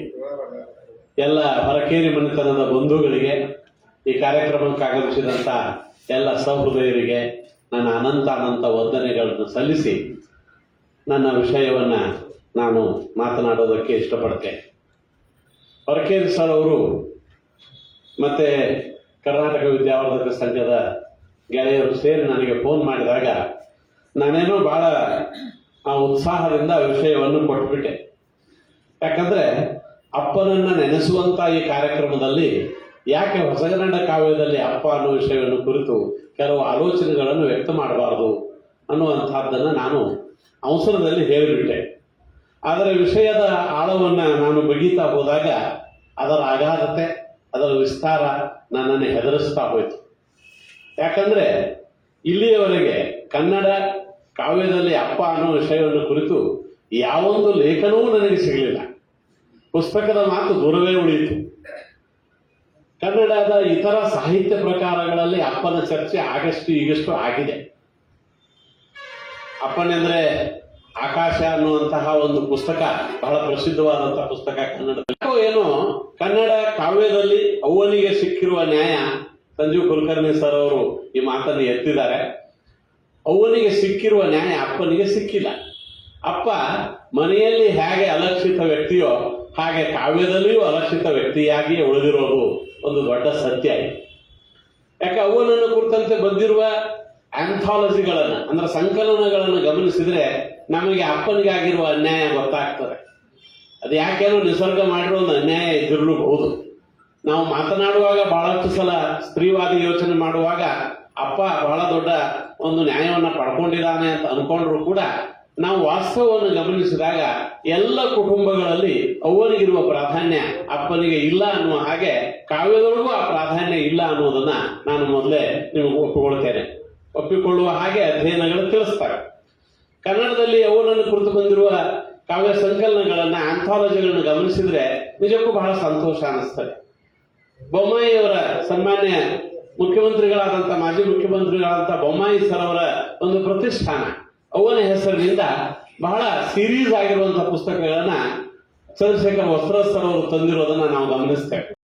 S5: ಎಲ್ಲ ಹೊರಕೇರಿ ಮನೆತನದ ಬಂಧುಗಳಿಗೆ, ಈ ಕಾರ್ಯಕ್ರಮಕ್ಕೆ ಆಗಮಿಸಿದಂಥ ಎಲ್ಲ ಸಹೃದಯರಿಗೆ ನನ್ನ ಅನಂತ ವಂದನೆಗಳನ್ನು ಸಲ್ಲಿಸಿ ನನ್ನ ವಿಷಯವನ್ನು ನಾನು ಮಾತನಾಡೋದಕ್ಕೆ ಇಷ್ಟಪಡ್ತೇನೆ. ಹೊರಕೇರಿ ಸರ್ ಅವರು ಮತ್ತು ಕರ್ನಾಟಕ ವಿದ್ಯಾವರ್ಧಕ ಸಂಘದ ಗೆಳೆಯರು ಸೇರಿ ನನಗೆ ಫೋನ್ ಮಾಡಿದಾಗ ನಾನೇನೋ ಭಾಳ ಆ ಉತ್ಸಾಹದಿಂದ ವಿಷಯವನ್ನು ಕೊಟ್ಬಿಟ್ಟೆ. ಯಾಕಂದರೆ ಅಪ್ಪನನ್ನು ನೆನೆಸುವಂಥ ಈ ಕಾರ್ಯಕ್ರಮದಲ್ಲಿ ಯಾಕೆ ಹೊಸಗನ್ನಡ ಕಾವ್ಯದಲ್ಲಿ ಅಪ್ಪ ಅನ್ನೋ ವಿಷಯವನ್ನು ಕುರಿತು ಕೆಲವು ಆಲೋಚನೆಗಳನ್ನು ವ್ಯಕ್ತ ಮಾಡಬಾರದು ಅನ್ನುವಂಥದ್ದನ್ನು ನಾನು ಅವಸರದಲ್ಲಿ ಹೇಳಿಬಿಟ್ಟೆ. ಆದರೆ ವಿಷಯದ ಆಳವನ್ನು ನಾನು ಬಗೀತಾ ಹೋದಾಗ ಅದರ ಅಗಾಧತೆ, ಅದರ ವಿಸ್ತಾರ ನನ್ನನ್ನು ಹೆದರಿಸ್ತಾ ಹೋಯಿತು. ಯಾಕಂದರೆ ಇಲ್ಲಿಯವರೆಗೆ ಕನ್ನಡ ಕಾವ್ಯದಲ್ಲಿ ಅಪ್ಪ ಅನ್ನೋ ವಿಷಯವನ್ನು ಕುರಿತು ಯಾವೊಂದು ಲೇಖನವೂ ನನಗೆ ಸಿಗಲಿಲ್ಲ. ಪುಸ್ತಕದ ಮಾತು ದೂರವೇ ಉಳಿಯಿತು. ಕನ್ನಡದ ಇತರ ಸಾಹಿತ್ಯ ಪ್ರಕಾರಗಳಲ್ಲಿ ಅಪ್ಪನ ಚರ್ಚೆ ಆಗಷ್ಟು ಈಗಷ್ಟು ಆಗಿದೆ. ಅಪ್ಪನೆಂದ್ರೆ ಆಕಾಶ ಅನ್ನುವಂತಹ ಒಂದು ಪುಸ್ತಕ ಬಹಳ ಪ್ರಸಿದ್ಧವಾದಂತಹ ಪುಸ್ತಕ ಕನ್ನಡದಲ್ಲಿ. ಏನೋ ಕನ್ನಡ ಕಾವ್ಯದಲ್ಲಿ ಅವ್ವನಿಗೆ ಸಿಕ್ಕಿರುವ ನ್ಯಾಯ, ಸಂಜೀವ್ ಕುಲಕರ್ಣಿ ಸರ್ ಅವರು ಈ ಮಾತನ್ನು ಎತ್ತಿದ್ದಾರೆ. ಅವ್ವನಿಗೆ ಸಿಕ್ಕಿರುವ ನ್ಯಾಯ ಅಪ್ಪನಿಗೆ ಸಿಕ್ಕಿಲ್ಲ. ಅಪ್ಪ ಮನೆಯಲ್ಲಿ ಹೇಗೆ ಅಲಕ್ಷಿತ ವ್ಯಕ್ತಿಯೋ ಹಾಗೆ ಕಾವ್ಯದಲ್ಲಿಯೂ ಅಲಕ್ಷಿತ ವ್ಯಕ್ತಿಯಾಗಿಯೇ ಉಳಿದಿರೋದು ಒಂದು ದೊಡ್ಡ ಸತ್ಯ ಇದೆ. ಯಾಕೆ ಅವ್ವನನ್ನು ಕುರಿತಂತೆ ಬಂದಿರುವ ಆಂಥಾಲಜಿಗಳನ್ನು ಅಂದ್ರೆ ಸಂಕಲನಗಳನ್ನು ಗಮನಿಸಿದ್ರೆ ನಮಗೆ ಅಪ್ಪನಿಗೆ ಆಗಿರುವ ಅನ್ಯಾಯ ಗೊತ್ತಾಗ್ತದೆ. ಅದು ಯಾಕೇನೋ ನಿಸರ್ಗ ಮಾಡಿರೋ ಒಂದು ಅನ್ಯಾಯ ಇದ್ದಿರಲೂಬಹುದು. ನಾವು ಮಾತನಾಡುವಾಗ ಬಹಳಷ್ಟು ಸಲ ಸ್ತ್ರೀವಾದಿ ಯೋಚನೆ ಮಾಡುವಾಗ ಅಪ್ಪ ಬಹಳ ದೊಡ್ಡ ಒಂದು ನ್ಯಾಯವನ್ನು ಪಡ್ಕೊಂಡಿದ್ದಾನೆ ಅಂತ ಅನ್ಕೊಂಡ್ರು ಕೂಡ ನಾವು ವಾಸ್ತವವನ್ನು ಗಮನಿಸಿದಾಗ ಎಲ್ಲ ಕುಟುಂಬಗಳಲ್ಲಿ ಅವ್ವನಿಗಿರುವ ಪ್ರಾಧಾನ್ಯ ಅಪ್ಪನಿಗೆ ಇಲ್ಲ ಅನ್ನುವ ಹಾಗೆ ಕಾವ್ಯದೊಳಗೂ ಆ ಪ್ರಾಧಾನ್ಯ ಇಲ್ಲ ಅನ್ನೋದನ್ನ ನಾನು ಮೊದಲೇ ನಿಮಗೆ ಒಪ್ಪಿಕೊಳ್ಳುವ ಹಾಗೆ ಅಧ್ಯಯನಗಳು ತಿಳಿಸ್ತಾರೆ. ಕನ್ನಡದಲ್ಲಿ ಅವ್ವನನ್ನು ಕುರಿತು ಬಂದಿರುವ ಕಾವ್ಯ ಸಂಕಲನಗಳನ್ನ ಆಂಥಾಲಜಿಗಳನ್ನು ಗಮನಿಸಿದ್ರೆ ನಿಜಕ್ಕೂ ಬಹಳ ಸಂತೋಷ ಅನಿಸ್ತದೆ. ಬೊಮ್ಮಾಯಿಯವರ ಸನ್ಮಾನ್ಯ ಮುಖ್ಯಮಂತ್ರಿಗಳಾದಂಥ ಮಾಜಿ ಮುಖ್ಯಮಂತ್ರಿಗಳಾದಂಥ ಬೊಮ್ಮಾಯಿ ಸರ್ ಅವರ ಒಂದು ಪ್ರತಿಷ್ಠಾನ ಅವ್ವನ ಹೆಸರಿನಿಂದ ಬಹಳ ಸೀರೀಸ್ ಆಗಿರುವಂತಹ ಪುಸ್ತಕಗಳನ್ನ ಚಂದ್ರಶೇಖರ್ ವಸ್ತ್ರದ್ ಸರ್ ಅವರು ತಂದಿರೋದನ್ನ ನಾವು ಗಮನಿಸ್ತೇವೆ.